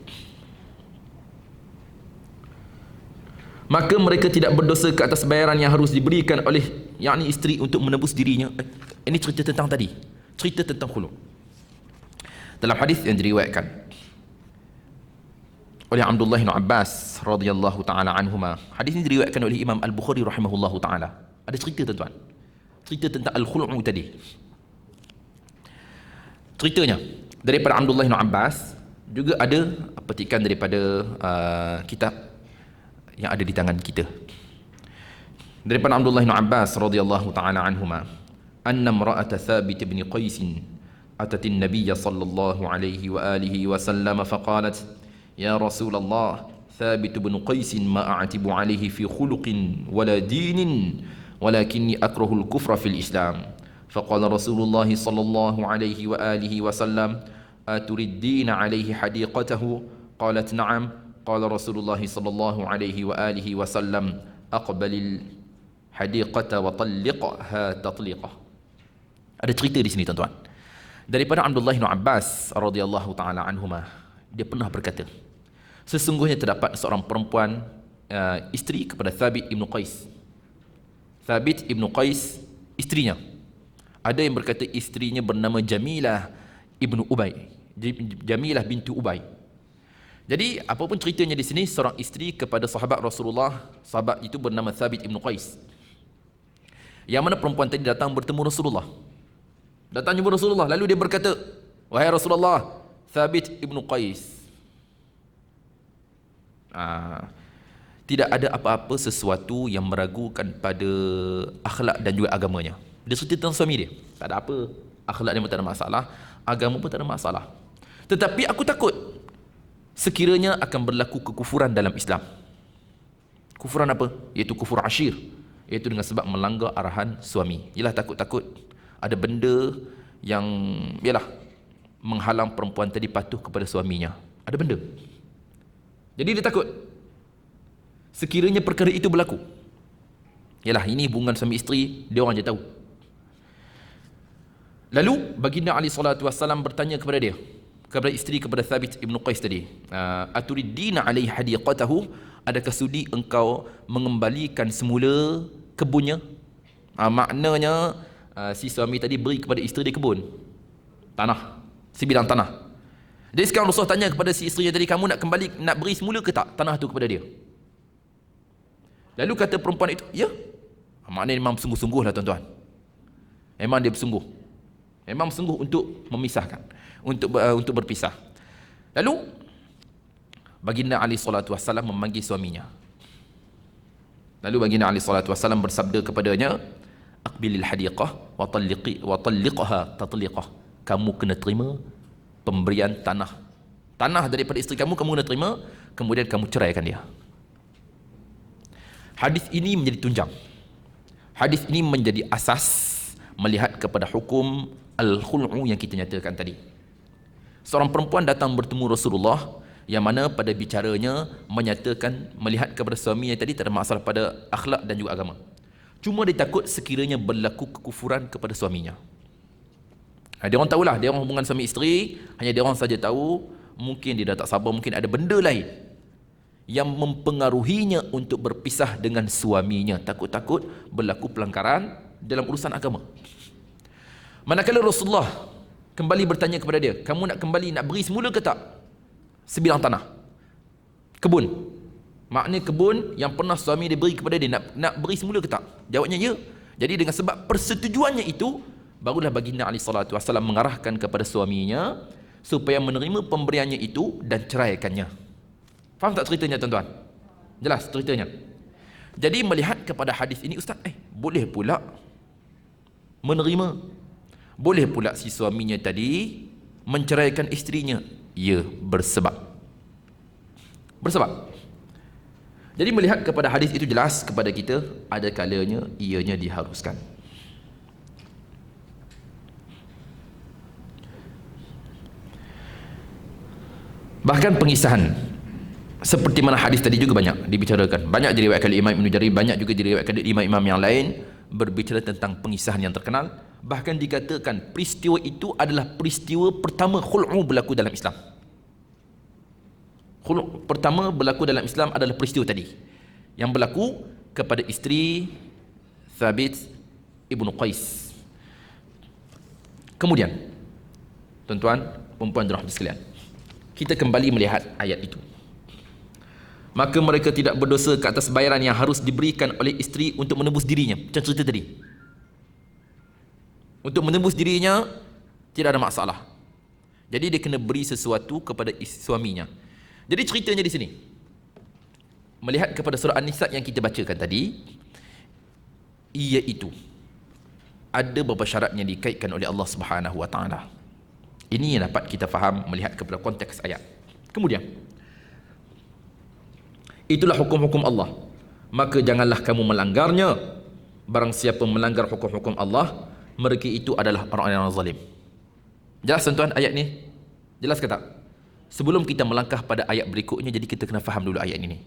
Maka mereka tidak berdosa ke atas bayaran yang harus diberikan oleh yakni isteri untuk menebus dirinya. Ini cerita tentang tadi, cerita tentang khulu'. Dalam hadis yang diriwayatkan oleh Abdullah bin Abbas radhiyallahu taala anhuma, hadis ini diriwayatkan oleh Imam Al-Bukhari rahimahullahu taala. Ada cerita tuan-tuan, cerita tentang al-khulu' tadi. Ceritanya daripada Abdullah bin Abbas, juga ada petikan daripada kitab yang ada di tangan kita. Daripada Abdullah bin Abbas radhiyallahu taala anhuma, anna imra'ata Thabit bin Qais atat an-nabiy sallallahu alaihi wa alihi wa sallam faqalat ya Rasulullah Thabit bin Qais ma a'tibu alaihi fi khuluqin wala dinin walakinni akrahu al-kufra fil Islam. Faqala Rasulullah sallallahu alaihi wa alihi wa sallam aturiddina alaihi hadiqatahu? Qalat na'am. Qala Rasulullah sallallahu alaihi wa alihi wasallam aqbalil hadiqata wa talliqha tatliqah. Ada cerita di sini tuan-tuan. Daripada Abdullah bin Abbas radhiyallahu taala anhuma, dia pernah berkata, sesungguhnya terdapat seorang perempuan isteri kepada Thabit ibn Qais. Thabit ibn Qais isterinya. Ada yang berkata isterinya bernama Jamilah ibnu Ubay, Jamilah bintu Ubay. Jadi apapun ceritanya di sini, seorang isteri kepada sahabat Rasulullah, sahabat itu bernama Thabit ibn Qais. Yang mana perempuan tadi datang bertemu Rasulullah. Datang jumpa Rasulullah, lalu dia berkata, wahai Rasulullah, Thabit ibnu Qais, tidak ada apa-apa sesuatu yang meragukan pada akhlak dan juga agamanya. Dia cerita tentang suami dia, tak ada apa, akhlak dia pun tak ada masalah, agama pun tak ada masalah. Tetapi aku takut sekiranya akan berlaku kekufuran dalam Islam. Kufuran apa? Iaitu kufur asyir, iaitu dengan sebab melanggar arahan suami. Ialah takut-takut ada benda yang menghalang perempuan tadi patuh kepada suaminya. Ada benda. Jadi dia takut sekiranya perkara itu berlaku. Ialah ini hubungan suami isteri, dia orang je tahu. Lalu baginda Ali sallallahu alaihi wasallam bertanya kepada dia, kepada isteri, kepada Thabit ibnu Qais tadi, aturiddina alaihi hadiqatahu, adakah sudi engkau mengembalikan semula kebunnya? Maknanya si suami tadi beri kepada isteri dia kebun, tanah, sebidang tanah. Jadi sekarang Rasulullah tanya kepada si isteri tadi, kamu nak beri semula ke tak tanah tu kepada dia? Lalu kata perempuan itu, ya. Maknanya memang sungguh-sungguh lah tuan-tuan. Memang dia bersungguh. Memang sungguh untuk memisahkan, untuk berpisah. Lalu baginda Ali sallallahu alaihi wasallam memanggil suaminya. Lalu baginda Ali sallallahu alaihi wasallam bersabda kepadanya, aqbilil hadiqah wa talliqha tatliqah. Kamu kena terima pemberian tanah daripada isteri kamu kena terima, kemudian kamu ceraikan dia. Hadis ini menjadi tunjang. Hadis ini menjadi asas melihat kepada hukum al-khul'u yang kita nyatakan tadi. Seorang perempuan datang bertemu Rasulullah yang mana pada bicaranya menyatakan melihat kepada suaminya tadi tak ada masalah pada akhlak dan juga agama. Cuma dia takut sekiranya berlaku kekufuran kepada suaminya. Dia orang tahulah, dia orang hubungan suami isteri, hanya dia orang saja tahu, mungkin dia dah tak sabar, mungkin ada benda lain yang mempengaruhinya untuk berpisah dengan suaminya. Takut-takut berlaku pelanggaran dalam urusan agama. Manakala Rasulullah kembali bertanya kepada dia, kamu nak kembali, nak beri semula ke tak sebidang tanah, kebun? Maknanya kebun yang pernah suami dia beri kepada dia, nak beri semula ke tak? Jawabnya ya. Jadi dengan sebab persetujuannya itu, barulah baginda Ali sallallahu alaihi wasallam mengarahkan kepada suaminya supaya menerima pemberiannya itu dan ceraikannya. Faham tak ceritanya tuan-tuan? Jelas ceritanya. Jadi melihat kepada hadis ini, ustaz, boleh pula menerima, boleh pula si suaminya tadi menceraikan isterinya. Ya, bersebab. Jadi melihat kepada hadis itu jelas kepada kita, ada kalanya ianya diharuskan. Bahkan pengisahan seperti mana hadis tadi juga banyak dibicarakan. Banyak diriwayatkan oleh Imam Ibn Jarir, banyak juga diriwayatkan oleh imam-imam yang lain berbicara tentang pengisahan yang terkenal. Bahkan dikatakan peristiwa itu adalah peristiwa pertama khul'u berlaku dalam Islam. Khul'u pertama berlaku dalam Islam adalah peristiwa tadi yang berlaku kepada isteri Thabit ibnu Qais. Kemudian tuan-tuan, perempuan dan rahmat sekalian, kita kembali melihat ayat itu. Maka mereka tidak berdosa ke atas bayaran yang harus diberikan oleh isteri untuk menebus dirinya. Macam cerita tadi. Untuk menebus dirinya tidak ada masalah. Jadi dia kena beri sesuatu kepada suaminya. Jadi ceritanya di sini, melihat kepada surah An-Nisa yang kita bacakan tadi, iaitu ada beberapa syarat yang dikaitkan oleh Allah Subhanahu wa taala. Ini yang dapat kita faham melihat kepada konteks ayat. Kemudian, itulah hukum-hukum Allah, maka janganlah kamu melanggarnya. Barang siapa melanggar hukum-hukum Allah, mereka itu adalah orang-orang yang zalim. Jelas tuan-tuan ayat ni? Jelas ke tak? Sebelum kita melangkah pada ayat berikutnya, jadi kita kena faham dulu ayat ini.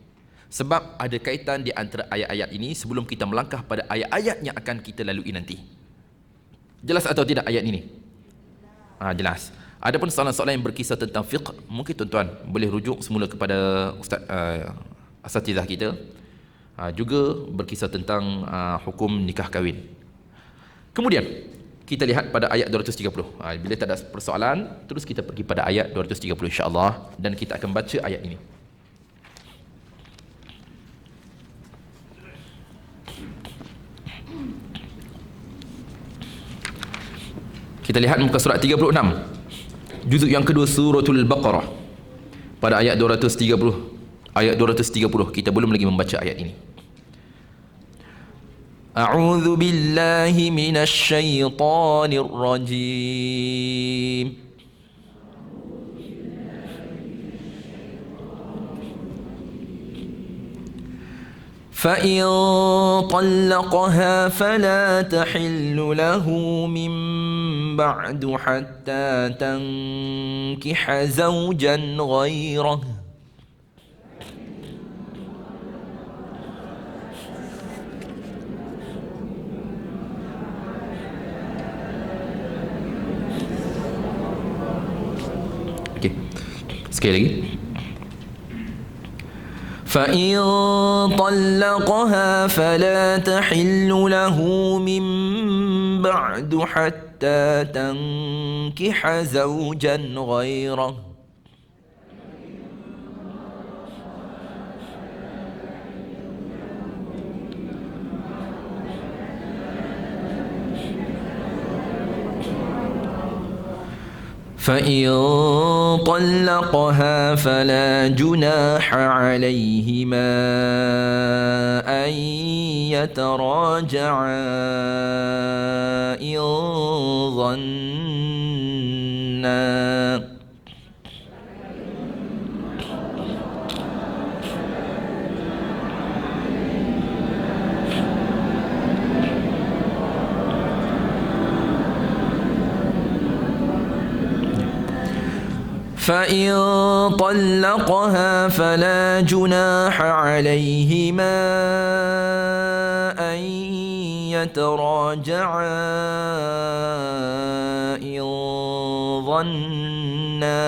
Sebab ada kaitan di antara ayat-ayat ini sebelum kita melangkah pada ayat-ayat yang akan kita lalui nanti. Jelas atau tidak ayat ini? Jelas. Adapun soalan-soalan yang berkisah tentang fiqh, mungkin tuan-tuan boleh rujuk semula kepada Ustaz asatidzah kita, juga berkisah tentang hukum nikah kahwin. Kemudian kita lihat pada ayat 230. Bila tak ada persoalan, terus kita pergi pada ayat 230 insya-Allah, dan kita akan baca ayat ini. Kita lihat muka surat 36, juzuk yang kedua suratul Baqarah, pada ayat 230. Ayat 230 kita belum lagi membaca ayat ini. A'udzu billahi minasy syaithanir rajim. فإن طلقها فلا تحل له من بعد حتى تنكح زوجا غيره. Okey. Sekali lagi. فإن طلقها فلا تحل له من بعد حتى تنكح زوجا غيره. فإن طلقها فلا جناح عليهما أن يتراجعا إن ظنا. فإن طلقها فلا جناح عليهما أن يتراجعا إن ظنا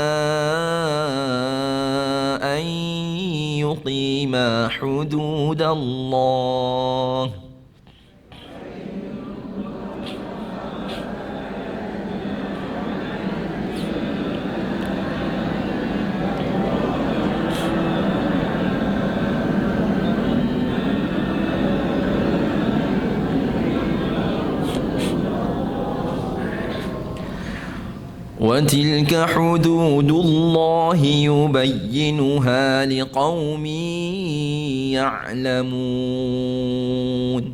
أن يقيما حدود الله. وتلك حدود الله يبينها لقوم يعلمون.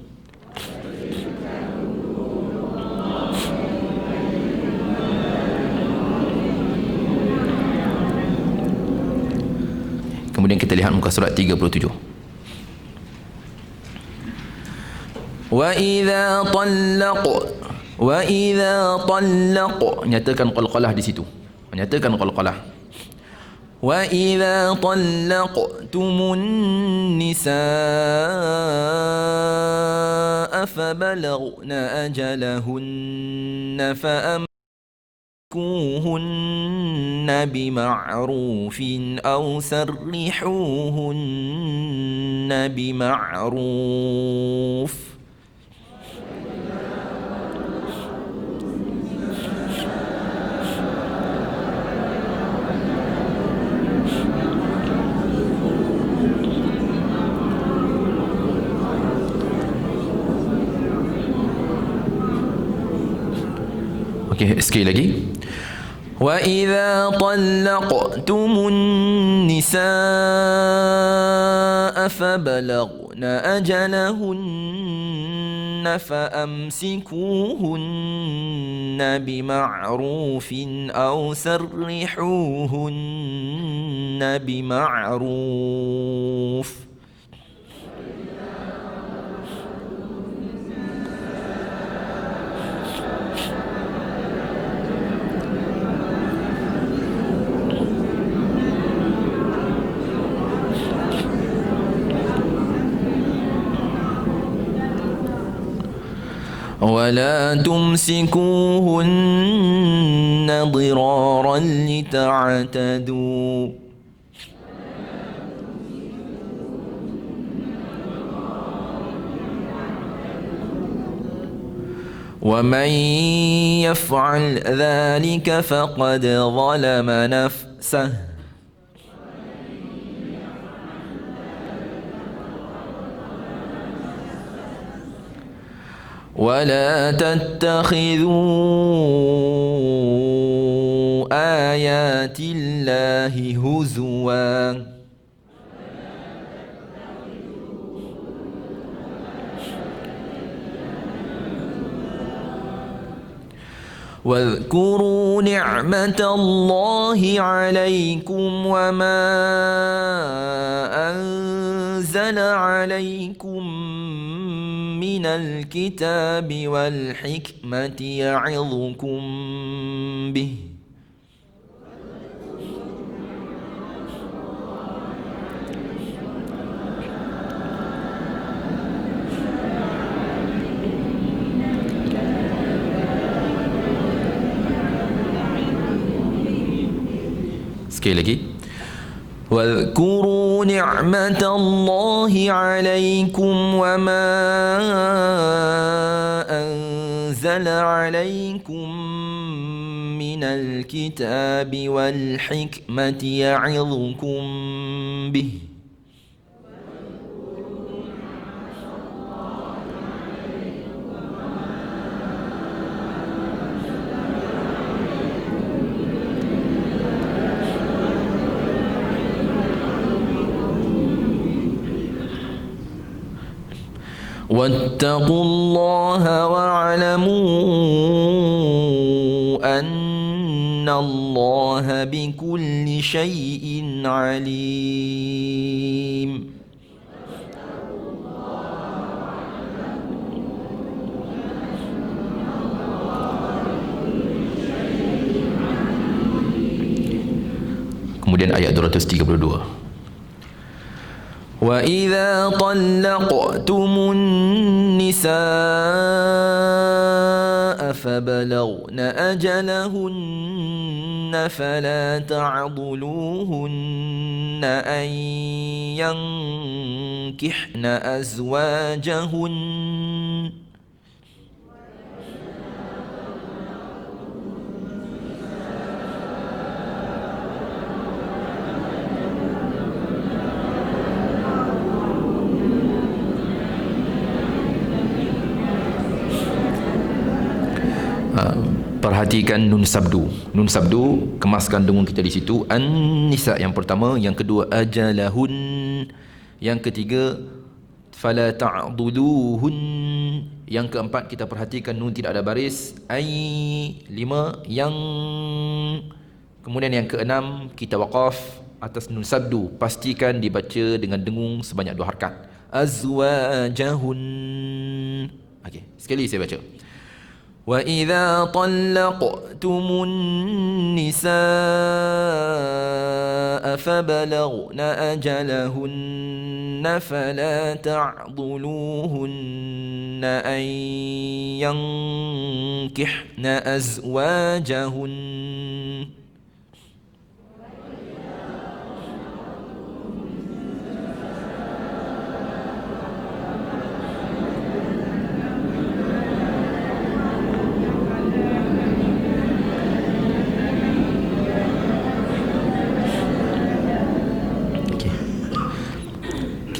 Kemudian kita lihat muka surat 37. Wa idza talaq, nyatakan qalqalah di situ. Nyatakan qalqalah. Wa idza talaqtumun nisaa fabalaghna ajalahunna فأمسكوهن بمعروف أو سرحوهن بمعروف. Okey, sekali lagi. Wa idza talaqtumun nisaa fabalaghna ajalahunna faamsikuhunna bima'rufin aw sarrihuhunna bima'ruf. ولا تمسكوهن ضرارا لتعتدوا ومن يفعل ذلك فقد ظلم نفسه ولا تتخذوا آيات الله هزوا واذكروا نعمة الله عليكم وما أنزل عليكم من الكتاب والحكمة يعظكم به Sekali lagi. واذكروا نعمة الله عليكم وما أنزل عليكم من الكتاب والحكمة يعظكم به واتقوا الله واعلموا أن الله بكل شيء عليم Kemudian ayat 232 وَإِذَا طَلَّقْتُمُ النِّسَاءَ فَبَلَغْنَ أَجَلَهُنَّ فَلَا تَعْضُلُوهُنَّ أَن يَنكِحْنَ أَزْوَاجَهُنَّ Perhatikan nun sabdu. Nun sabdu kemaskan dengung kita di situ. An-nisa yang pertama, yang kedua ajalahun, yang ketiga fala ta'duluhun, yang keempat kita perhatikan nun tidak ada baris. Ai, lima, yang, kemudian yang keenam kita waqaf atas nun sabdu, pastikan dibaca dengan dengung sebanyak 2 harakat. Azwajahun. Okey, sekali saya baca. وَإِذَا طَلَّقْتُمُ النِّسَاءَ فَبَلَغْنَ أَجَلَهُنَّ فَلَا تَعْضُلُوهُنَّ أَن يَنكِحْنَ أَزْوَاجَهُنَّ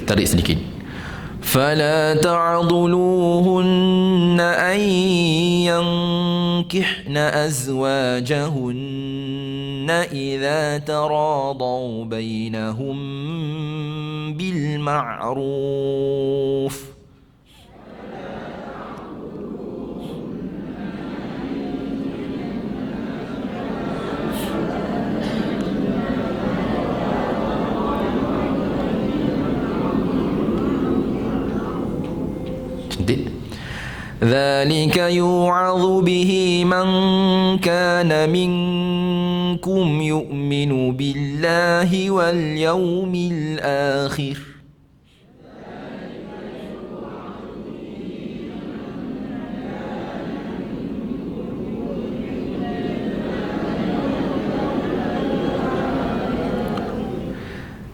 tarik sedikit. فَلَا تَعْضُلُوهُنَّ أَن يَنكِحْنَ أَزْوَاجَهُنَّ إِذَا تَرَاضَوْا بَيْنَهُم بِالْمَعْرُوفِ ذلك يوعظ به من كان منكم يؤمن بالله واليوم الآخر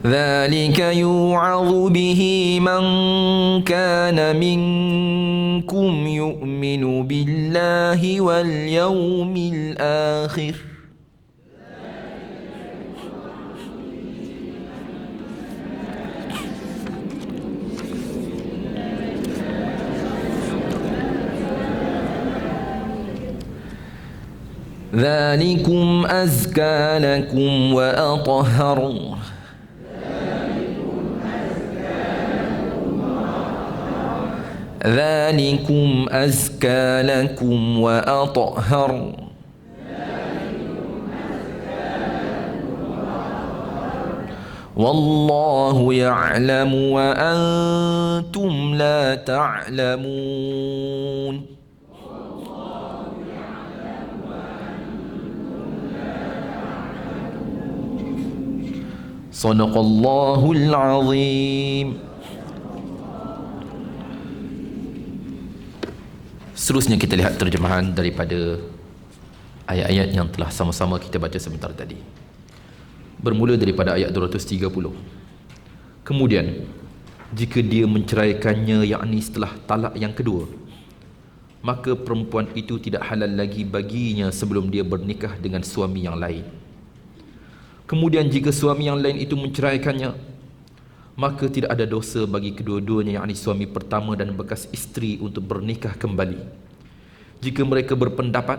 ذلك يوعظ به من كان منكم يؤمن بالله واليوم الآخر ذلكم أزكى لكم وأطهر ذلكم أزكى لكم وأطهر والله يعلم وأنتم لا تعلمون. صدق الله العظيم. Seterusnya kita lihat terjemahan daripada ayat-ayat yang telah sama-sama kita baca sebentar tadi. Bermula daripada ayat 230. Kemudian jika dia menceraikannya, yakni setelah talak yang kedua, maka perempuan itu tidak halal lagi baginya sebelum dia bernikah dengan suami yang lain. Kemudian jika suami yang lain itu menceraikannya, maka tidak ada dosa bagi kedua-duanya, yakni suami pertama dan bekas isteri, untuk bernikah kembali jika mereka berpendapat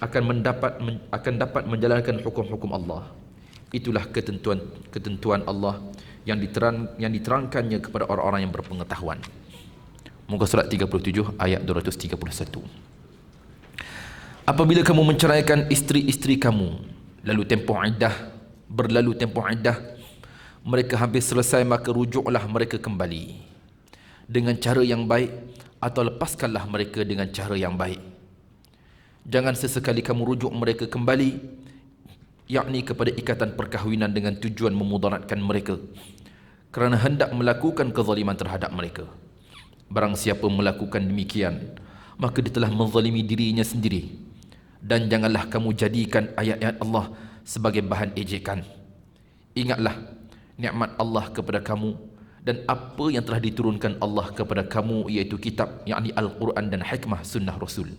akan dapat menjalankan hukum-hukum Allah. Itulah ketentuan Allah yang diterangkannya kepada orang-orang yang berpengetahuan. Muka surat 37 ayat 231. Apabila kamu menceraikan isteri-isteri kamu, berlalu tempoh iddah, mereka habis selesai, maka rujuklah mereka kembali dengan cara yang baik, atau lepaskanlah mereka dengan cara yang baik. Jangan sesekali kamu rujuk mereka kembali, yakni kepada ikatan perkahwinan, dengan tujuan memudaratkan mereka kerana hendak melakukan kezaliman terhadap mereka. Barang siapa melakukan demikian, maka dia telah menzalimi dirinya sendiri. Dan janganlah kamu jadikan ayat-ayat Allah sebagai bahan ejekan. Ingatlah nikmat Allah kepada kamu dan apa yang telah diturunkan Allah kepada kamu, iaitu kitab, yakni Al-Quran dan hikmah sunnah Rasul,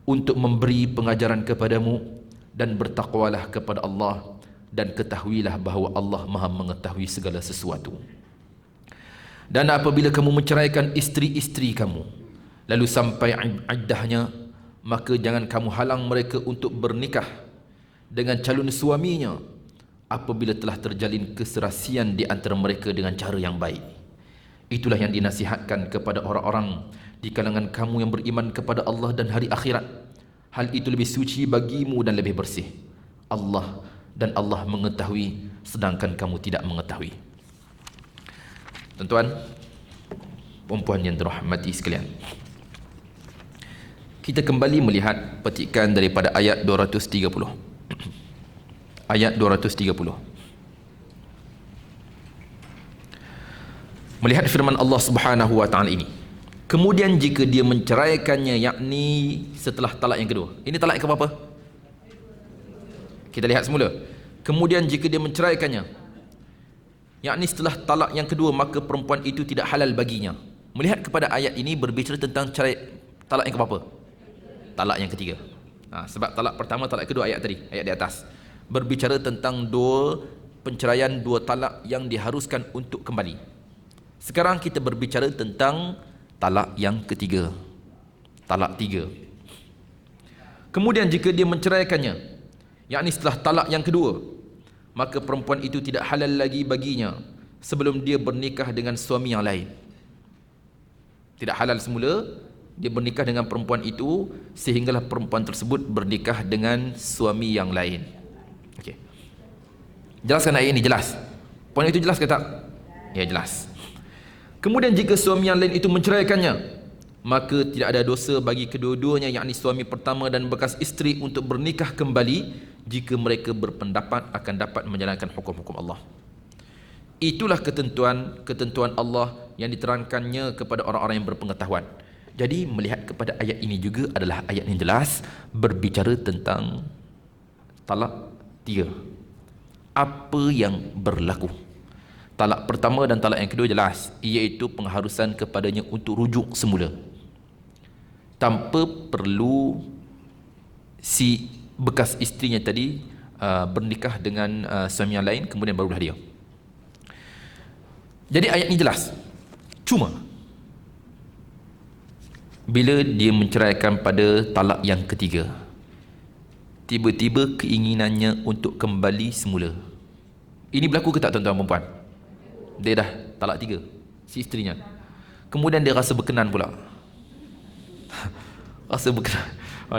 untuk memberi pengajaran kepadamu, dan bertakwalah kepada Allah, dan ketahuilah bahawa Allah Maha mengetahui segala sesuatu. Dan apabila kamu menceraikan isteri-isteri kamu lalu sampai iddahnya, maka jangan kamu halang mereka untuk bernikah dengan calon suaminya apabila telah terjalin keserasian di antara mereka dengan cara yang baik. Itulah yang dinasihatkan kepada orang-orang di kalangan kamu yang beriman kepada Allah dan hari akhirat. Hal itu lebih suci bagimu dan lebih bersih. Allah mengetahui, sedangkan kamu tidak mengetahui. Tuan-tuan, perempuan yang dirahmati sekalian, kita kembali melihat petikan daripada ayat 230. Ayat 230. Melihat firman Allah Subhanahu wa taala ini. Kemudian jika dia menceraikannya, yakni setelah talak yang kedua. Ini talak yang ke berapa? Kita lihat semula. Kemudian jika dia menceraikannya, yakni setelah talak yang kedua, maka perempuan itu tidak halal baginya. Melihat kepada ayat ini berbicara tentang talak yang ke berapa? Talak yang ketiga. Sebab talak pertama, talak kedua ayat tadi, ayat di atas, berbicara tentang dua penceraian, dua talak yang diharuskan untuk kembali. Sekarang kita berbicara tentang talak yang ketiga, talak tiga. Kemudian jika dia menceraikannya, yakni setelah talak yang kedua, maka perempuan itu tidak halal lagi baginya sebelum dia bernikah dengan suami yang lain. Tidak halal semula, dia bernikah dengan perempuan itu sehinggalah perempuan tersebut bernikah dengan suami yang lain. Okey. Jelaskan ayat ini, jelas. Poin itu jelas ke tak? Ya, jelas. Kemudian jika suami yang lain itu menceraikannya, maka tidak ada dosa bagi kedua-duanya, yakni suami pertama dan bekas isteri, untuk bernikah kembali jika mereka berpendapat akan dapat menjalankan hukum-hukum Allah. Itulah ketentuan Allah yang diterangkannya kepada orang-orang yang berpengetahuan. Jadi melihat kepada ayat ini juga adalah ayat yang jelas berbicara tentang talak tiga. Apa yang berlaku? Talak pertama dan talak yang kedua jelas, iaitu pengharusan kepadanya untuk rujuk semula, tanpa perlu si bekas isterinya tadi bernikah dengan suami yang lain, kemudian barulah dia. Jadi ayat ini jelas. Cuma bila dia menceraikan pada talak yang ketiga, tiba-tiba keinginannya untuk kembali semula. Ini berlaku ke tak tuan-tuan perempuan? Dia dah talak 3, si isterinya. Kemudian dia rasa berkenan pula.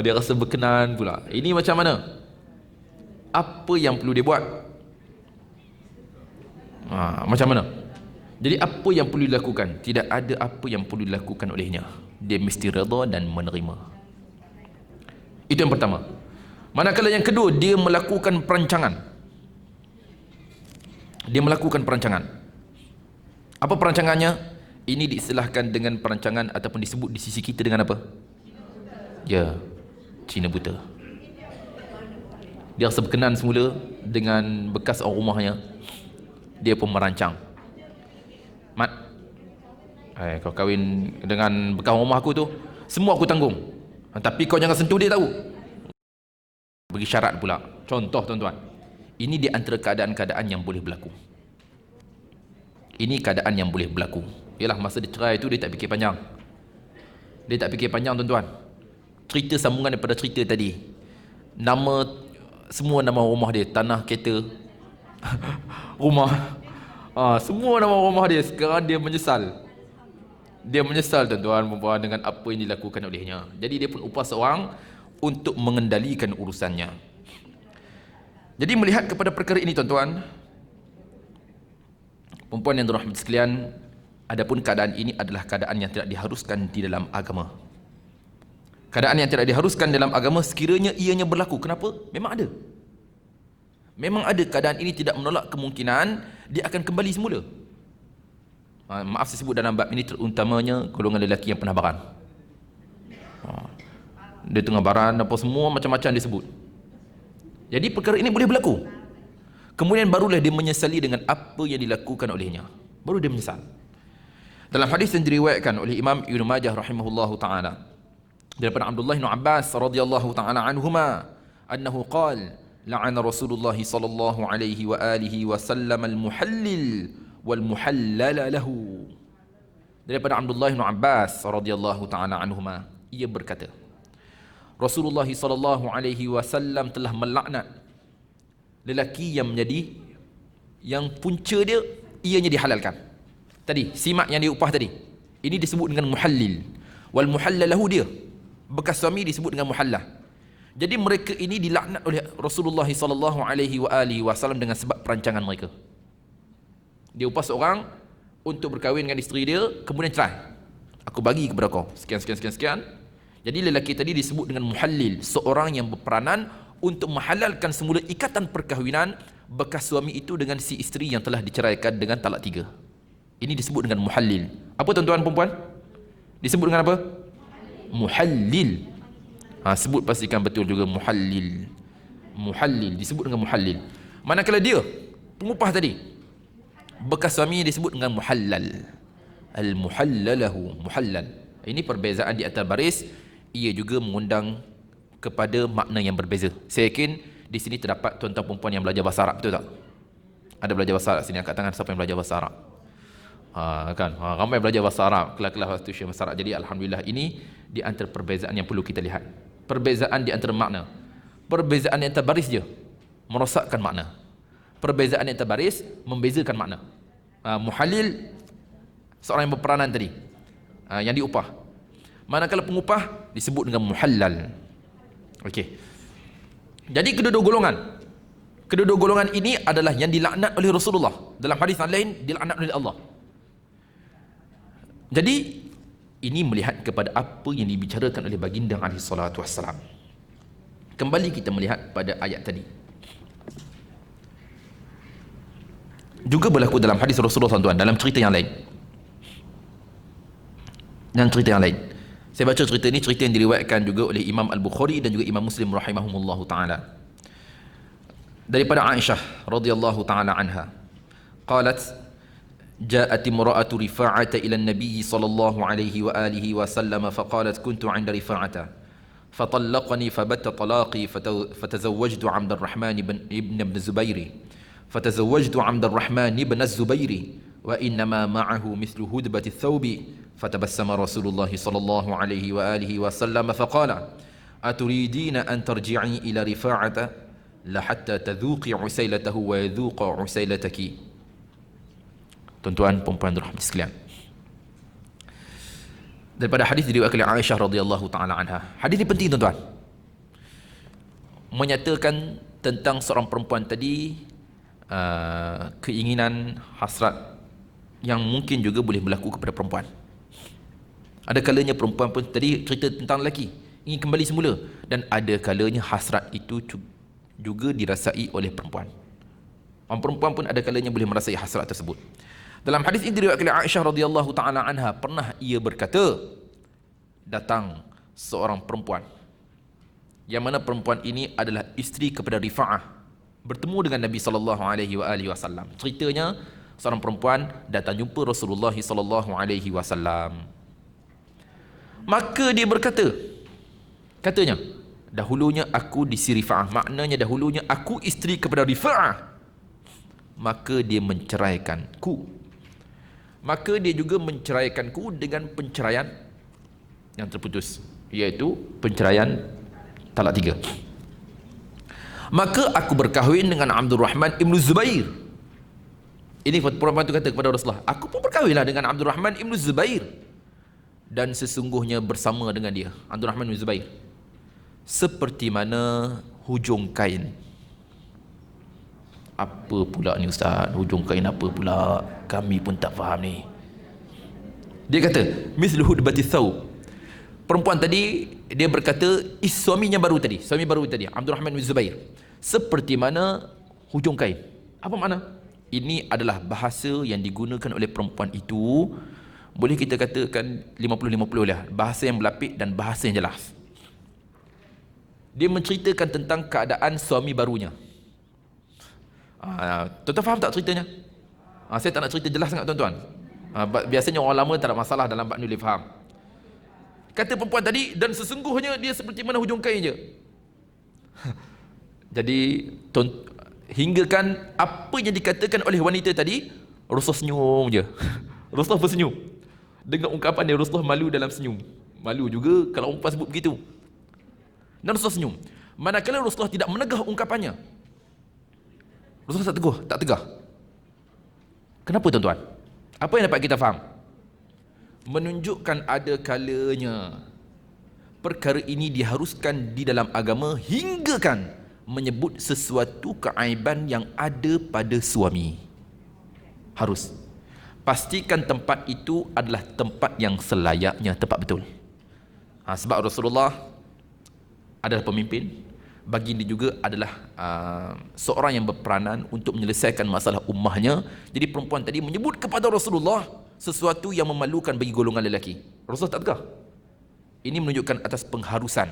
Dia rasa berkenan pula. Ini macam mana? Apa yang perlu dia buat? Macam mana? Jadi apa yang perlu dilakukan? Tidak ada apa yang perlu dilakukan olehnya. Dia mesti redha dan menerima. Itu yang pertama. Manakala yang kedua, dia melakukan perancangan. Apa perancangannya? Ini diistilahkan dengan perancangan ataupun disebut di sisi kita dengan apa? Ya, Cina buta. Dia rasa berkenan semula dengan bekas orang rumahnya. Dia pun merancang. Mat, kau kahwin dengan bekas rumah aku tu, semua aku tanggung. Tapi kau jangan sentuh dia tahu. Bagi syarat pula. Contoh tuan-tuan. Ini di antara keadaan-keadaan yang boleh berlaku. Ini keadaan yang boleh berlaku. Ialah masa dia cerai tu dia tak fikir panjang. Tuan-tuan. Cerita sambungan daripada cerita tadi. Semua nama rumah dia, tanah, kereta, rumah. Semua nama rumah dia. Sekarang dia menyesal. Tuan-tuan perempuan dengan apa yang dilakukan olehnya. Jadi dia pun upah seorang untuk mengendalikan urusannya. Jadi melihat kepada perkara ini tuan-tuan, perempuan yang dirahmati sekalian, adapun keadaan ini adalah keadaan yang tidak diharuskan di dalam agama. Keadaan yang tidak diharuskan dalam agama sekiranya ianya berlaku. Kenapa? Memang ada keadaan ini tidak menolak kemungkinan dia akan kembali semula. Maaf saya sebut dalam bab ini terutamanya golongan lelaki yang pernah baran. Dia tengah baran apa semua macam-macam disebut. Jadi perkara ini boleh berlaku. Kemudian barulah dia menyesali dengan apa yang dilakukan olehnya. Baru dia menyesal. Dalam hadis yang diriwayatkan oleh Imam Ibn Majah rahimahullahu taala daripada Abdullah bin Abbas radhiyallahu taala anhuma annahu qala la'ana Rasulullah sallallahu alaihi wa alihi wasallam al-muhallil wal muhallal lahu. Daripada Abdullah bin Abbas radhiyallahu taala anhuma, ia berkata, Rasulullah sallallahu alaihi wasallam telah melaknat lelaki yang punca dia ianya dihalalkan. Tadi simak yang diupah tadi. Ini disebut dengan muhallil. Wal muhallal lahu dia. Bekas suami disebut dengan muhallah. Jadi mereka ini dilaknat oleh Rasulullah sallallahu alaihi wasallam dengan sebab perancangan mereka. Dia upah seorang untuk berkahwin dengan isteri dia, kemudian cerai. Aku bagi kepada kau sekian. Jadi lelaki tadi disebut dengan muhallil, seorang yang berperanan untuk menghalalkan semula ikatan perkahwinan bekas suami itu dengan si isteri yang telah diceraikan dengan talak 3. Ini disebut dengan muhallil. Apa tuan-tuan perempuan? Disebut dengan apa? Muhallil. Sebut pastikan betul juga muhallil. Muhallil disebut dengan muhallil. Manakala dia pengupah tadi bekas suami disebut dengan muhallal. Al-muhallalahu muhallal. Ini perbezaan di antara baris. Ia juga mengundang kepada makna yang berbeza. Saya yakin di sini terdapat tuan-tuan perempuan yang belajar bahasa Arab, betul tak? Ada belajar bahasa Arab sini, angkat tangan siapa yang belajar bahasa Arab. Ramai belajar bahasa Arab, kelas-kelas tuition bahasa Arab. Jadi alhamdulillah, ini di antara perbezaan yang perlu kita lihat. Perbezaan di antara makna. Perbezaan di antara baris je merosakkan makna. Perbezaan di antara baris membezakan makna. Muhallil seorang yang berperanan tadi, yang diupah. Manakala pengupah disebut dengan muhallal. Okey. Jadi kedua-dua golongan ini adalah yang dilaknat oleh Rasulullah. Dalam hadis yang lain dilaknat oleh Allah. Jadi ini melihat kepada apa yang dibicarakan oleh baginda alaihi salatu wassalam. Kembali kita melihat pada ayat tadi. Juga berlaku dalam hadis Rasulullah SAW dalam cerita yang lain. Saya baca cerita ini, cerita yang diriwayatkan juga oleh Imam Al-Bukhari dan juga Imam Muslim rahimahumullahu taala. Daripada Aisyah radhiyallahu taala anha, qalat جاءت امرأة رفاعة إلى النبي صلى الله عليه وآله وسلم فقالت كنت عند رفاعة فطلقني فبت طلاقي فتزوجت عبد الرحمن بن الزبير وإنما معه مثل هدبة الثوب فتبسم رسول الله صلى الله عليه وآله وسلم فقال aturidina an tarji'i ila rifa'ata la hatta tadhuqi usailatahu wa yadhuqa usailataki. Tuan-tuan puan-puan rahmat sekalian, daripada hadis diriwayatkan oleh Aisyah radhiyallahu taala anha. Hadis ini penting tuan-tuan, menyatakan tentang seorang perempuan tadi, keinginan, hasrat yang mungkin juga boleh berlaku kepada perempuan. Ada kalanya perempuan pun tadi cerita tentang lelaki ingin kembali semula, dan ada kalanya hasrat itu juga dirasai oleh perempuan. Orang perempuan pun ada kalanya boleh merasai hasrat tersebut. Dalam hadis ini diriwayatkan oleh Aisyah radhiyallahu taala anha, pernah ia berkata, datang seorang perempuan yang mana perempuan ini adalah isteri kepada Rifa'ah, bertemu dengan Nabi sallallahu alaihi wasallam. Ceritanya seorang perempuan datang jumpa Rasulullah sallallahu alaihi wasallam. Maka dia berkata, katanya, dahulunya aku di si Rifa'ah, maknanya dahulunya aku isteri kepada Rifa'ah, maka dia menceraikanku. Maka dia juga menceraikanku dengan penceraian yang terputus, iaitu penceraian talak 3. Maka aku berkahwin dengan Abdul Rahman ibn Zubair. Ini perempuan itu kata kepada Rasulullah, aku pun berkahwinlah dengan Abdul Rahman ibn Zubair, dan sesungguhnya bersama dengan dia, Abdul Rahman ibn Zubair, seperti mana hujung kain. Apa pula ni ustaz? Hujung kain apa pula? Kami pun tak faham ni. Dia kata, mislu hudbati thawb. Perempuan tadi, dia berkata, suaminya baru tadi, suami baru tadi, Abdul Rahman bin Zubair, seperti mana hujung kain. Apa makna? Ini adalah bahasa yang digunakan oleh perempuan itu. Boleh kita katakan 50-50 lah. Bahasa yang berlapik dan bahasa yang jelas. Dia menceritakan tentang keadaan suami barunya. Tuan-tuan faham tak ceritanya? Saya tak nak cerita jelas sangat tuan-tuan. Biasanya orang lama tak ada masalah dalam bab ni, boleh faham. Kata perempuan tadi, dan sesungguhnya dia seperti mana hujung kain je. Jadi hinggakan apa yang dikatakan oleh wanita tadi, Rasulullah senyum je. Rasulullah bersenyum. Dengan ungkapan dia, Rasulullah malu dalam senyum. Malu juga kalau perempuan sebut begitu. Dan Rasulullah senyum. Manakala Rasulullah tidak menegah ungkapannya, Rasulullah tak tegah. Kenapa tuan-tuan? Apa yang dapat kita faham? Menunjukkan ada kalanya perkara ini diharuskan di dalam agama, hinggakan menyebut sesuatu keaiban yang ada pada suami. Harus pastikan tempat itu adalah tempat yang selayaknya, tempat betul. Sebab Rasulullah adalah pemimpin, baginda juga adalah seorang yang berperanan untuk menyelesaikan masalah ummahnya. Jadi perempuan tadi menyebut kepada Rasulullah sesuatu yang memalukan bagi golongan lelaki. Rasulullah tak tegah. Ini menunjukkan atas pengharusan.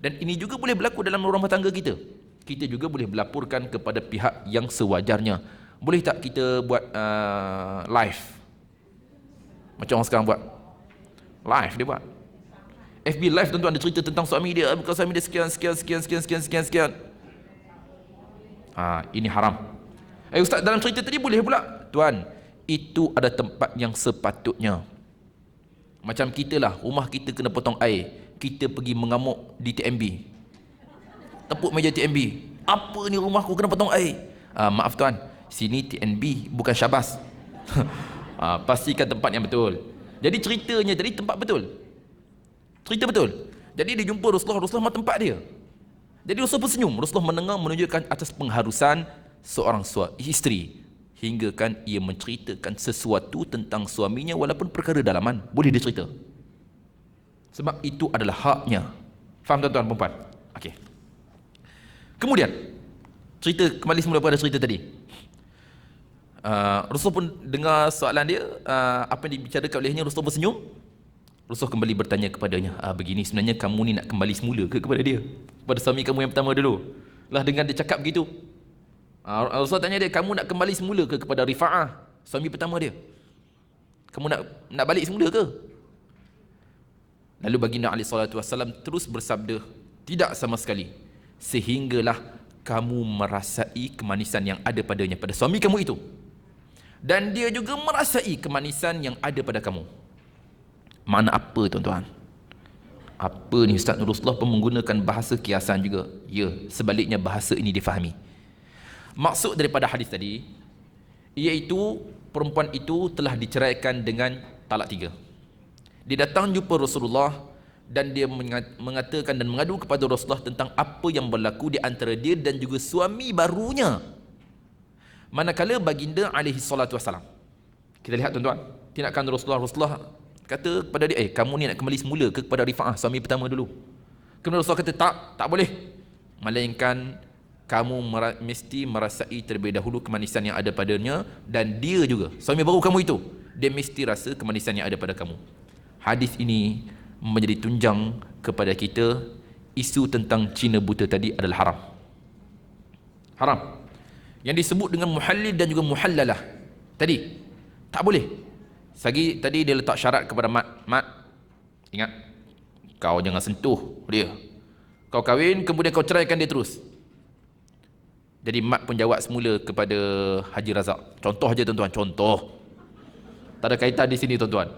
Dan ini juga boleh berlaku dalam rumah tangga kita. Kita juga boleh melaporkan kepada pihak yang sewajarnya. Boleh tak kita buat live? Macam orang sekarang buat live, dia buat FB live, tuan-tuan, ada cerita tentang suami dia, bukan suami dia sekian. Ini haram. Ustaz, dalam cerita tadi boleh pula. Tuan, itu ada tempat yang sepatutnya. Macam kita lah, rumah kita kena potong air, kita pergi mengamuk di TMB, tepuk meja TMB, apa ni rumahku kena potong air. Maaf tuan, sini TNB bukan Syabas. Pastikan tempat yang betul. Jadi ceritanya tadi tempat betul, cerita betul. Jadi dia jumpa Rasulullah tempat dia. Jadi Rasulullah pun senyum. Rasulullah mendengar, menunjukkan atas pengharusan seorang isteri, hingga kan ia menceritakan sesuatu tentang suaminya, walaupun perkara dalaman boleh dia cerita, sebab itu adalah haknya. Faham tuan-tuan perempuan? Okey. Kemudian cerita kembali semula pada cerita tadi. Rasul pun dengar soalan dia, apa yang dibicarakan olehnya. Rasul pun senyum. Rasul kembali bertanya kepadanya, begini, sebenarnya kamu ni nak kembali semula ke kepada dia, kepada suami kamu yang pertama dulu? Lah dengan dia cakap begitu, Rasul tanya dia, kamu nak kembali semula ke kepada Rifa'ah, suami pertama dia? Kamu nak balik semula ke? Lalu baginda alaihi salatu wasallam terus bersabda, tidak sama sekali, sehinggalah kamu merasai kemanisan yang ada padanya, pada suami kamu itu, dan dia juga merasai kemanisan yang ada pada kamu. Makna apa tuan-tuan? Apa ni Ustaz Rasulullah pun menggunakan bahasa kiasan juga. Ya, sebaliknya bahasa ini difahami. Maksud daripada hadis tadi, iaitu perempuan itu telah diceraikan dengan talak 3. Dia datang jumpa Rasulullah dan dia mengatakan dan mengadu kepada Rasulullah tentang apa yang berlaku di antara dia dan juga suami barunya. Manakala baginda alaihi salatu wassalam, kita lihat tuan-tuan, tindakan Rasulullah kata kepada dia, kamu ni nak kembali semula kepada Rifa'ah, suami pertama dulu. Kemudian Rasulullah kata, tak boleh, melainkan kamu mesti merasai terlebih dahulu kemanisan yang ada padanya, dan dia juga, suami baru kamu itu, dia mesti rasa kemanisan yang ada pada kamu. Hadis ini menjadi tunjang kepada kita, isu tentang Cina buta tadi adalah haram. Haram. Yang disebut dengan muhallil dan juga muhallalah tadi, tak boleh. Sagi tadi dia letak syarat kepada mat, ingat, kau jangan sentuh dia. Kau kahwin, kemudian kau ceraikan dia terus. Jadi mat pun jawab semula kepada Haji Razak. Contoh aja tuan-tuan, contoh. Tak ada kaitan di sini tuan-tuan.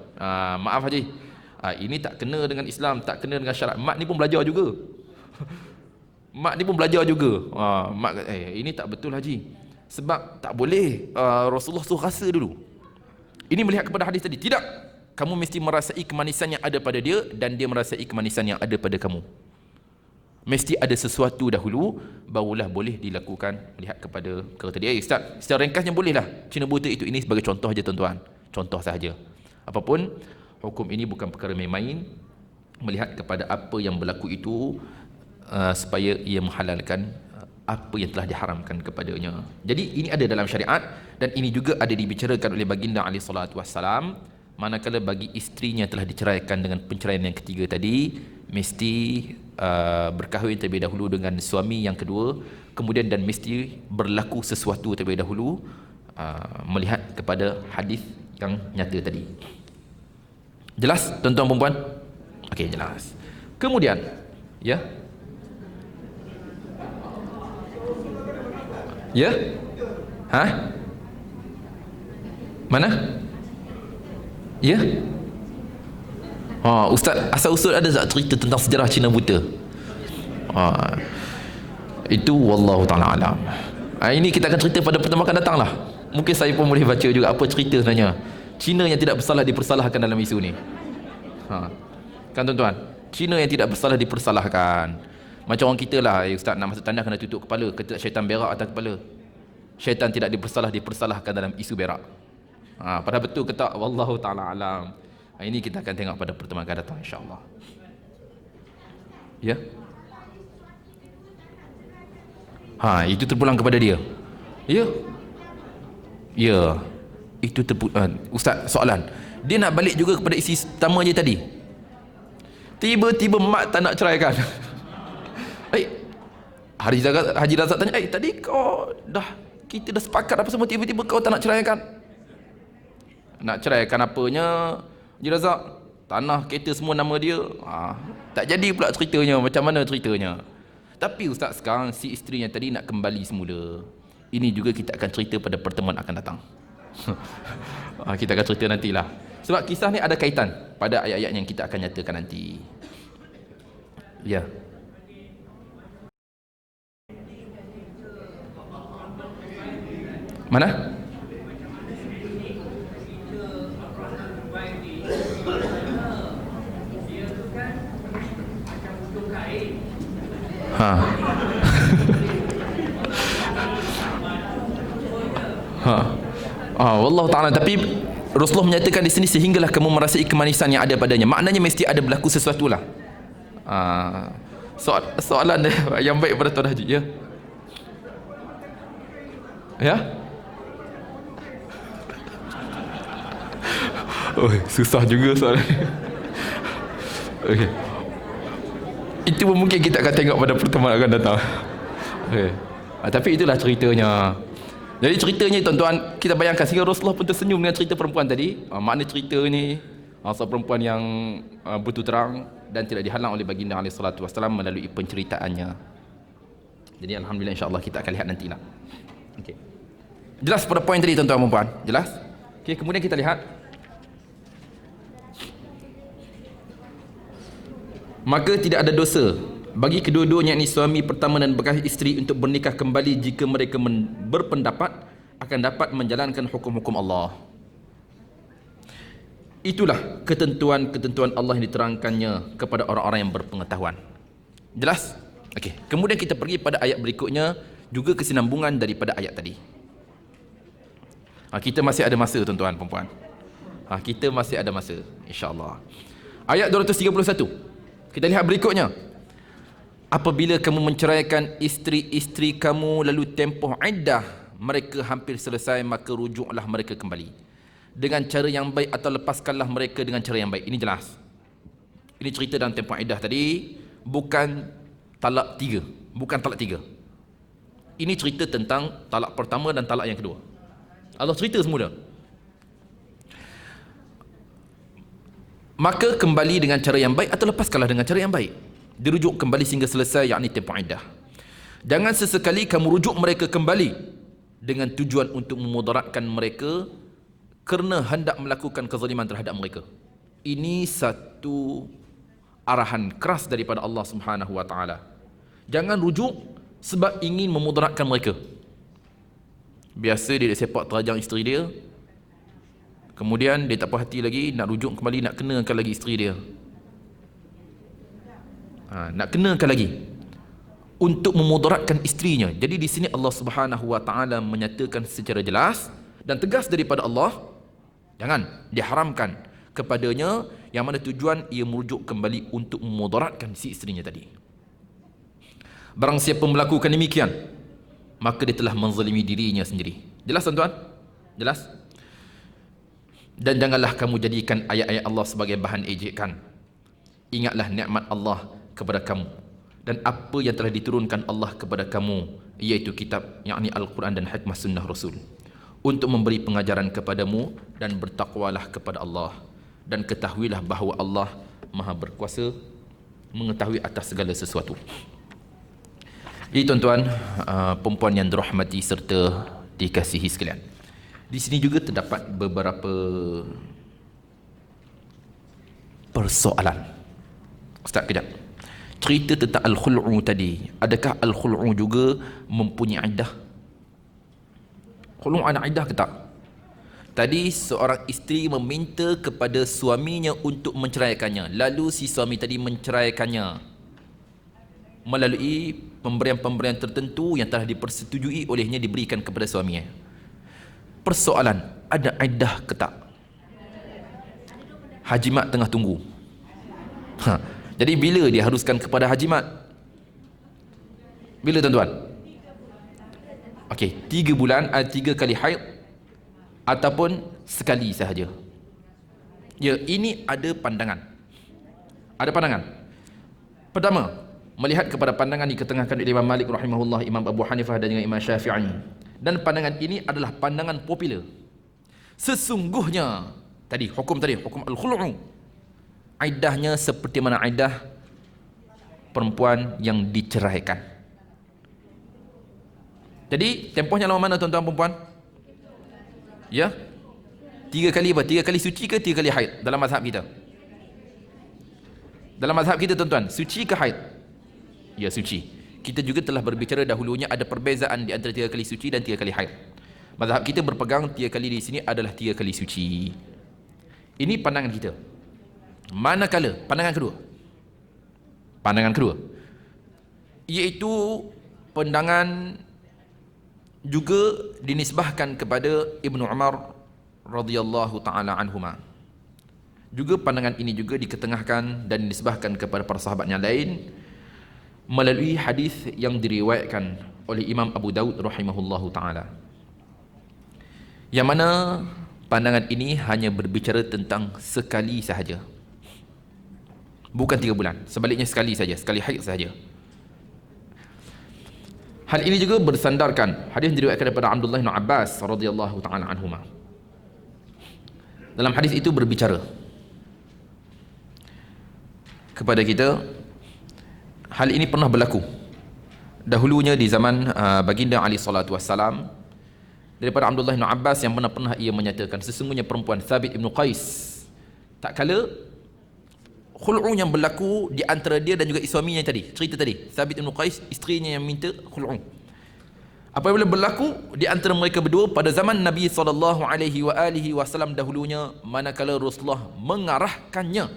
Maaf Haji, ini tak kena dengan Islam, tak kena dengan syarat. Mat ni pun belajar juga. Mak ni pun belajar juga. Mak kata, ini tak betul Haji. Sebab tak boleh, Rasulullah suruh rasa dulu. Ini melihat kepada hadis tadi. Tidak. Kamu mesti merasai kemanisan yang ada pada dia dan dia merasai kemanisan yang ada pada kamu. Mesti ada sesuatu dahulu, barulah boleh dilakukan. Melihat kepada kata dia, Ustaz, secara ringkasnya bolehlah. Cina buta itu, ini sebagai contoh saja tuan-tuan. Contoh sahaja. Apapun, hukum ini bukan perkara main-main. Melihat kepada apa yang berlaku itu, supaya ia menghalalkan apa yang telah diharamkan kepadanya. Jadi ini ada dalam syariat dan ini juga ada dibicarakan oleh baginda alaihi salatu wassalam. Manakala bagi isterinya telah diceraikan dengan penceraian yang ketiga tadi, mesti berkahwin terlebih dahulu dengan suami yang kedua, kemudian dan mesti berlaku sesuatu terlebih dahulu, melihat kepada hadis yang nyata tadi. Jelas tuan-tuan perempuan? Okey, jelas. Kemudian, ya. Ya? Mana? Ya? Ustaz, asal usul ada tak cerita tentang sejarah Cina buta? Itu wallahu ta'ala alam. Ini kita akan cerita pada pertemuan akan datang lah. Mungkin saya pun boleh baca juga apa cerita sebenarnya Cina yang tidak bersalah dipersalahkan dalam isu ni. Kan tuan-tuan, Cina yang tidak bersalah dipersalahkan. Macam orang kita lah, Ustaz nak masuk tandas kena tutup kepala, kata syaitan berak atas kepala. Syaitan tidak dipersalahkan dalam isu berak. Padahal betul ke tak? Wallahu ta'ala alam. Ini kita akan tengok pada pertemuan akan datang insya-Allah. Ya. Itu terpulang kepada dia. Ya. Ya. Itu Ustaz, soalan. Dia nak balik juga kepada isi pertama je tadi. Tiba-tiba mak tak nak ceraikan. Haji Razak tanya, tadi kau kita dah sepakat apa semua, tiba-tiba kau tak nak ceraikan. Nak ceraikan apanya Haji Razak? Tanah, kereta semua nama dia. Tak jadi pula ceritanya. Macam mana ceritanya? Tapi Ustaz, sekarang si isterinya tadi nak kembali semula. Ini juga kita akan cerita pada pertemuan akan datang. Kita akan cerita nantilah. Sebab kisah ni ada kaitan pada ayat-ayat yang kita akan nyatakan nanti. Ya. Mana? Wallahu ta'ala. Tapi Rasulullah menyatakan di sini, sehinggalah kamu merasai kemanisan yang ada padanya. Maknanya mesti ada berlaku sesuatu lah. Soalan yang baik pada Tuan Haji. Ya. Ya. Susah juga soalan. Okay. Itu pun mungkin kita akan tengok pada pertemuan akan datang. Okay. Tapi itulah ceritanya. Jadi ceritanya tuan-tuan, kita bayangkan sehingga Rasulullah pun tersenyum dengan cerita perempuan tadi. Makna cerita ni, seorang perempuan yang betul terang dan tidak dihalang oleh baginda alaihi salatu wasallam melalui penceritaannya. Jadi alhamdulillah, insya-Allah kita akan lihat nantilah. Okey. Jelas pada poin tadi tuan-tuan dan puan? Jelas? Okey, kemudian kita lihat maka tidak ada dosa bagi kedua-duanya, yakni suami pertama dan bekas isteri, untuk bernikah kembali jika mereka berpendapat akan dapat menjalankan hukum-hukum Allah. Itulah ketentuan-ketentuan Allah yang diterangkannya kepada orang-orang yang berpengetahuan. Jelas? Okey. Kemudian kita pergi pada ayat berikutnya, juga kesinambungan daripada ayat tadi. Kita masih ada masa, tuan-tuan perempuan. Kita masih ada masa, insya-Allah. Ayat 231. Kita lihat berikutnya. Apabila kamu menceraikan isteri-isteri kamu lalu tempoh iddah mereka hampir selesai, maka rujuklah mereka kembali dengan cara yang baik atau lepaskanlah mereka dengan cara yang baik. Ini jelas. Ini cerita dalam tempoh iddah tadi, bukan talak 3, bukan talak 3. Ini cerita tentang talak pertama dan talak yang kedua. Allah cerita semula. Maka kembali dengan cara yang baik atau lepaskanlah dengan cara yang baik. Dirujuk kembali sehingga selesai, yakni tempoh iddah. Jangan sesekali kamu rujuk mereka kembali dengan tujuan untuk memudaratkan mereka kerana hendak melakukan kezaliman terhadap mereka. Ini satu arahan keras daripada Allah Subhanahu wa taala. Jangan rujuk sebab ingin memudaratkan mereka. Biasa dia sepak terajang isteri dia, kemudian dia tak puas hati lagi, nak rujuk kembali, nak kenakan lagi isteri dia. Nak kenakan lagi untuk memudaratkan isterinya. Jadi di sini Allah Subhanahu wa taala menyatakan secara jelas dan tegas daripada Allah, jangan, diharamkan kepadanya, yang mana tujuan ia merujuk kembali untuk memudaratkan si isterinya tadi. Barang siapa melakukan demikian, maka dia telah menzalimi dirinya sendiri. Jelas tuan-tuan? Jelas? Dan janganlah kamu jadikan ayat-ayat Allah sebagai bahan ejekan. Ingatlah nikmat Allah kepada kamu dan apa yang telah diturunkan Allah kepada kamu, iaitu kitab, yakni Al-Quran dan hikmah sunnah Rasul, untuk memberi pengajaran kepadamu, dan bertakwalah kepada Allah, dan ketahuilah bahawa Allah Maha berkuasa mengetahui atas segala sesuatu. Jadi tuan-tuan, perempuan yang dirahmati serta dikasihi sekalian, di sini juga terdapat beberapa persoalan. Ustaz, kejap. Cerita tentang al-khul'u tadi, adakah al-khul'u juga mempunyai iddah? Khul'u ada iddah ke tak? Tadi seorang isteri meminta kepada suaminya untuk menceraikannya, lalu si suami tadi menceraikannya melalui pemberian-pemberian tertentu yang telah dipersetujui olehnya, diberikan kepada suaminya. Persoalan, ada iddah ke tak? Hajimat tengah tunggu. Jadi bila diharuskan kepada hajimat? Bila tuan-tuan? Okey, 3 bulan, 3 kali haid ataupun sekali sahaja. Ya, ini ada pandangan. Ada pandangan. Pertama, melihat kepada pandangan diketengahkan oleh Imam Malik rahimahullah, Imam Abu Hanifah dan juga Imam Syafi'i. Dan pandangan ini adalah pandangan popular. Sesungguhnya tadi hukum al-khul'u, iddahnya seperti mana iddah perempuan yang diceraikan. Jadi tempohnya lama mana tuan-tuan perempuan? Ya? 3 kali apa? 3 kali suci ke 3 kali haid dalam mazhab kita? Dalam mazhab kita tuan-tuan, suci ke haid? Ya, suci. Kita juga telah berbicara dahulunya ada perbezaan di antara 3 kali suci dan 3 kali haid. Mazhab kita berpegang 3 kali di sini adalah 3 kali suci. Ini pandangan kita. Manakala pandangan kedua, iaitu pandangan juga dinisbahkan kepada Ibnu Umar radhiyallahu taala anhuma. Juga pandangan ini juga diketengahkan dan dinisbahkan kepada para sahabat yang lain melalui hadis yang diriwayatkan oleh Imam Abu Daud rahimahullahu taala, yang mana pandangan ini hanya berbicara tentang sekali sahaja, bukan 3 bulan, sebaliknya sekali saja, sekali haid saja. Hal ini juga bersandarkan hadis diriwayatkan daripada Abdullah bin Abbas radhiyallahu taala anhuma. Dalam hadis itu berbicara kepada kita, hal ini pernah berlaku dahulunya di zaman baginda Ali sallallahu wassalam, daripada Abdullah bin Abbas yang pernah ia menyatakan, sesungguhnya perempuan Thabit ibn Qais tak kala khul'u yang berlaku di antara dia dan juga suaminya tadi, cerita tadi, Thabit bin Qais, isterinya yang minta khul'u. Apabila berlaku di antara mereka berdua pada zaman Nabi SAW dahulunya, manakala Rasulullah mengarahkannya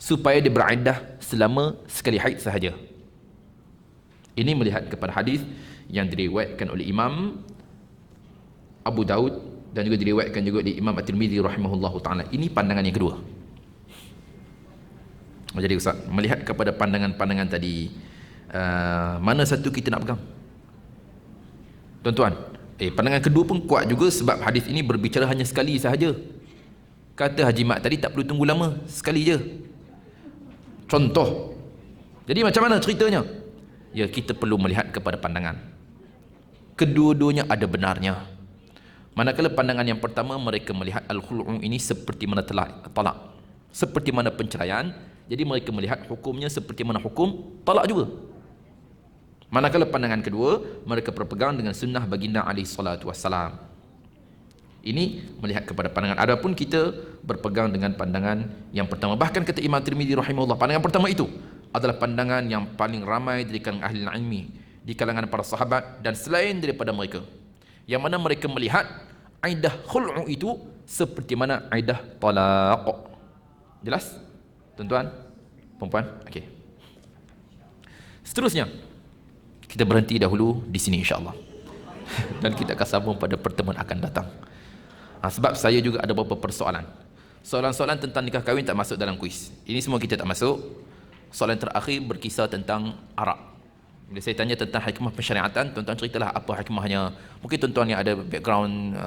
supaya dia beriddah selama sekali haid sahaja. Ini melihat kepada hadis yang diriwayatkan oleh Imam Abu Daud dan juga diriwayatkan juga di Imam At-Tirmidzi rahimahullahu taala. Ini pandangan yang kedua. Jadi Ustaz, melihat kepada pandangan-pandangan tadi, mana satu kita nak pegang? Tuan-tuan, pandangan kedua pun kuat juga sebab hadis ini berbicara hanya sekali sahaja. Kata Haji Mat tadi tak perlu tunggu lama, sekali je. Contoh. Jadi macam mana ceritanya? Ya, kita perlu melihat kepada pandangan. Kedua-duanya ada benarnya. Manakala pandangan yang pertama, mereka melihat al-khul'u ini seperti mana talak, seperti mana penceraian. Jadi mereka melihat hukumnya seperti mana hukum talak juga. Manakala pandangan kedua, mereka berpegang dengan sunnah baginda alaihi salatu wassalam. Ini melihat kepada pandangan. Adapun kita berpegang dengan pandangan yang pertama. Bahkan kata Imam Tirmidzi rahimahullah, pandangan pertama itu adalah pandangan yang paling ramai dari kalangan ahli ilmi, di kalangan para sahabat dan selain daripada mereka, yang mana mereka melihat aidah khul'u itu seperti mana aidah talaq. Jelas? Tuan-tuan, perempuan? Okey. Seterusnya, kita berhenti dahulu di sini insya-Allah. Dan kita akan sambung pada pertemuan akan datang. Sebab saya juga ada beberapa persoalan. Soalan-soalan tentang nikah kahwin tak masuk dalam kuis. Ini semua kita tak masuk. Soalan terakhir berkisar tentang arak. Bila saya tanya tentang hikmah pensyariatan, tuan-tuan ceritalah apa hikmahnya. Mungkin tuan-tuan yang ada background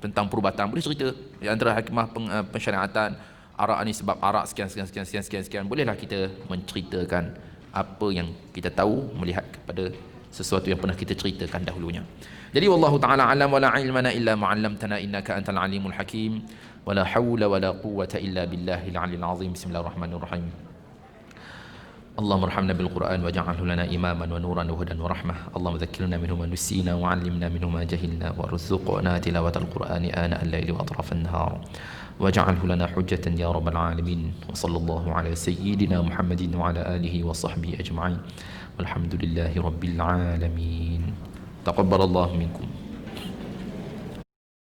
tentang perubatan boleh cerita di antara hikmah pensyariatan arak ni, sebab arak sekian. Bolehlah kita menceritakan apa yang kita tahu melihat kepada sesuatu yang pernah kita ceritakan dahulunya. Jadi wallahu taala alam wa la ilmana illa ma 'allamtana innaka antal alimul hakim wa la haula wa la quwwata illa billahil aliyil azim. Bismillahirrahmanirrahim. اللهم ارحمنا بالقرآن واجعله لنا إماما ونورا وهدى ورحمة. اللهم ذكرنا منه ما نسينا وعلمنا منه ما جهلنا وارزقنا تلاوة القرآن آناء الليل وأطراف النهار واجعله لنا حجة يا رب العالمين. وصلى الله على سيدنا محمد وعلى آله وصحبه أجمعين والحمد لله رب العالمين. تقبل الله منكم.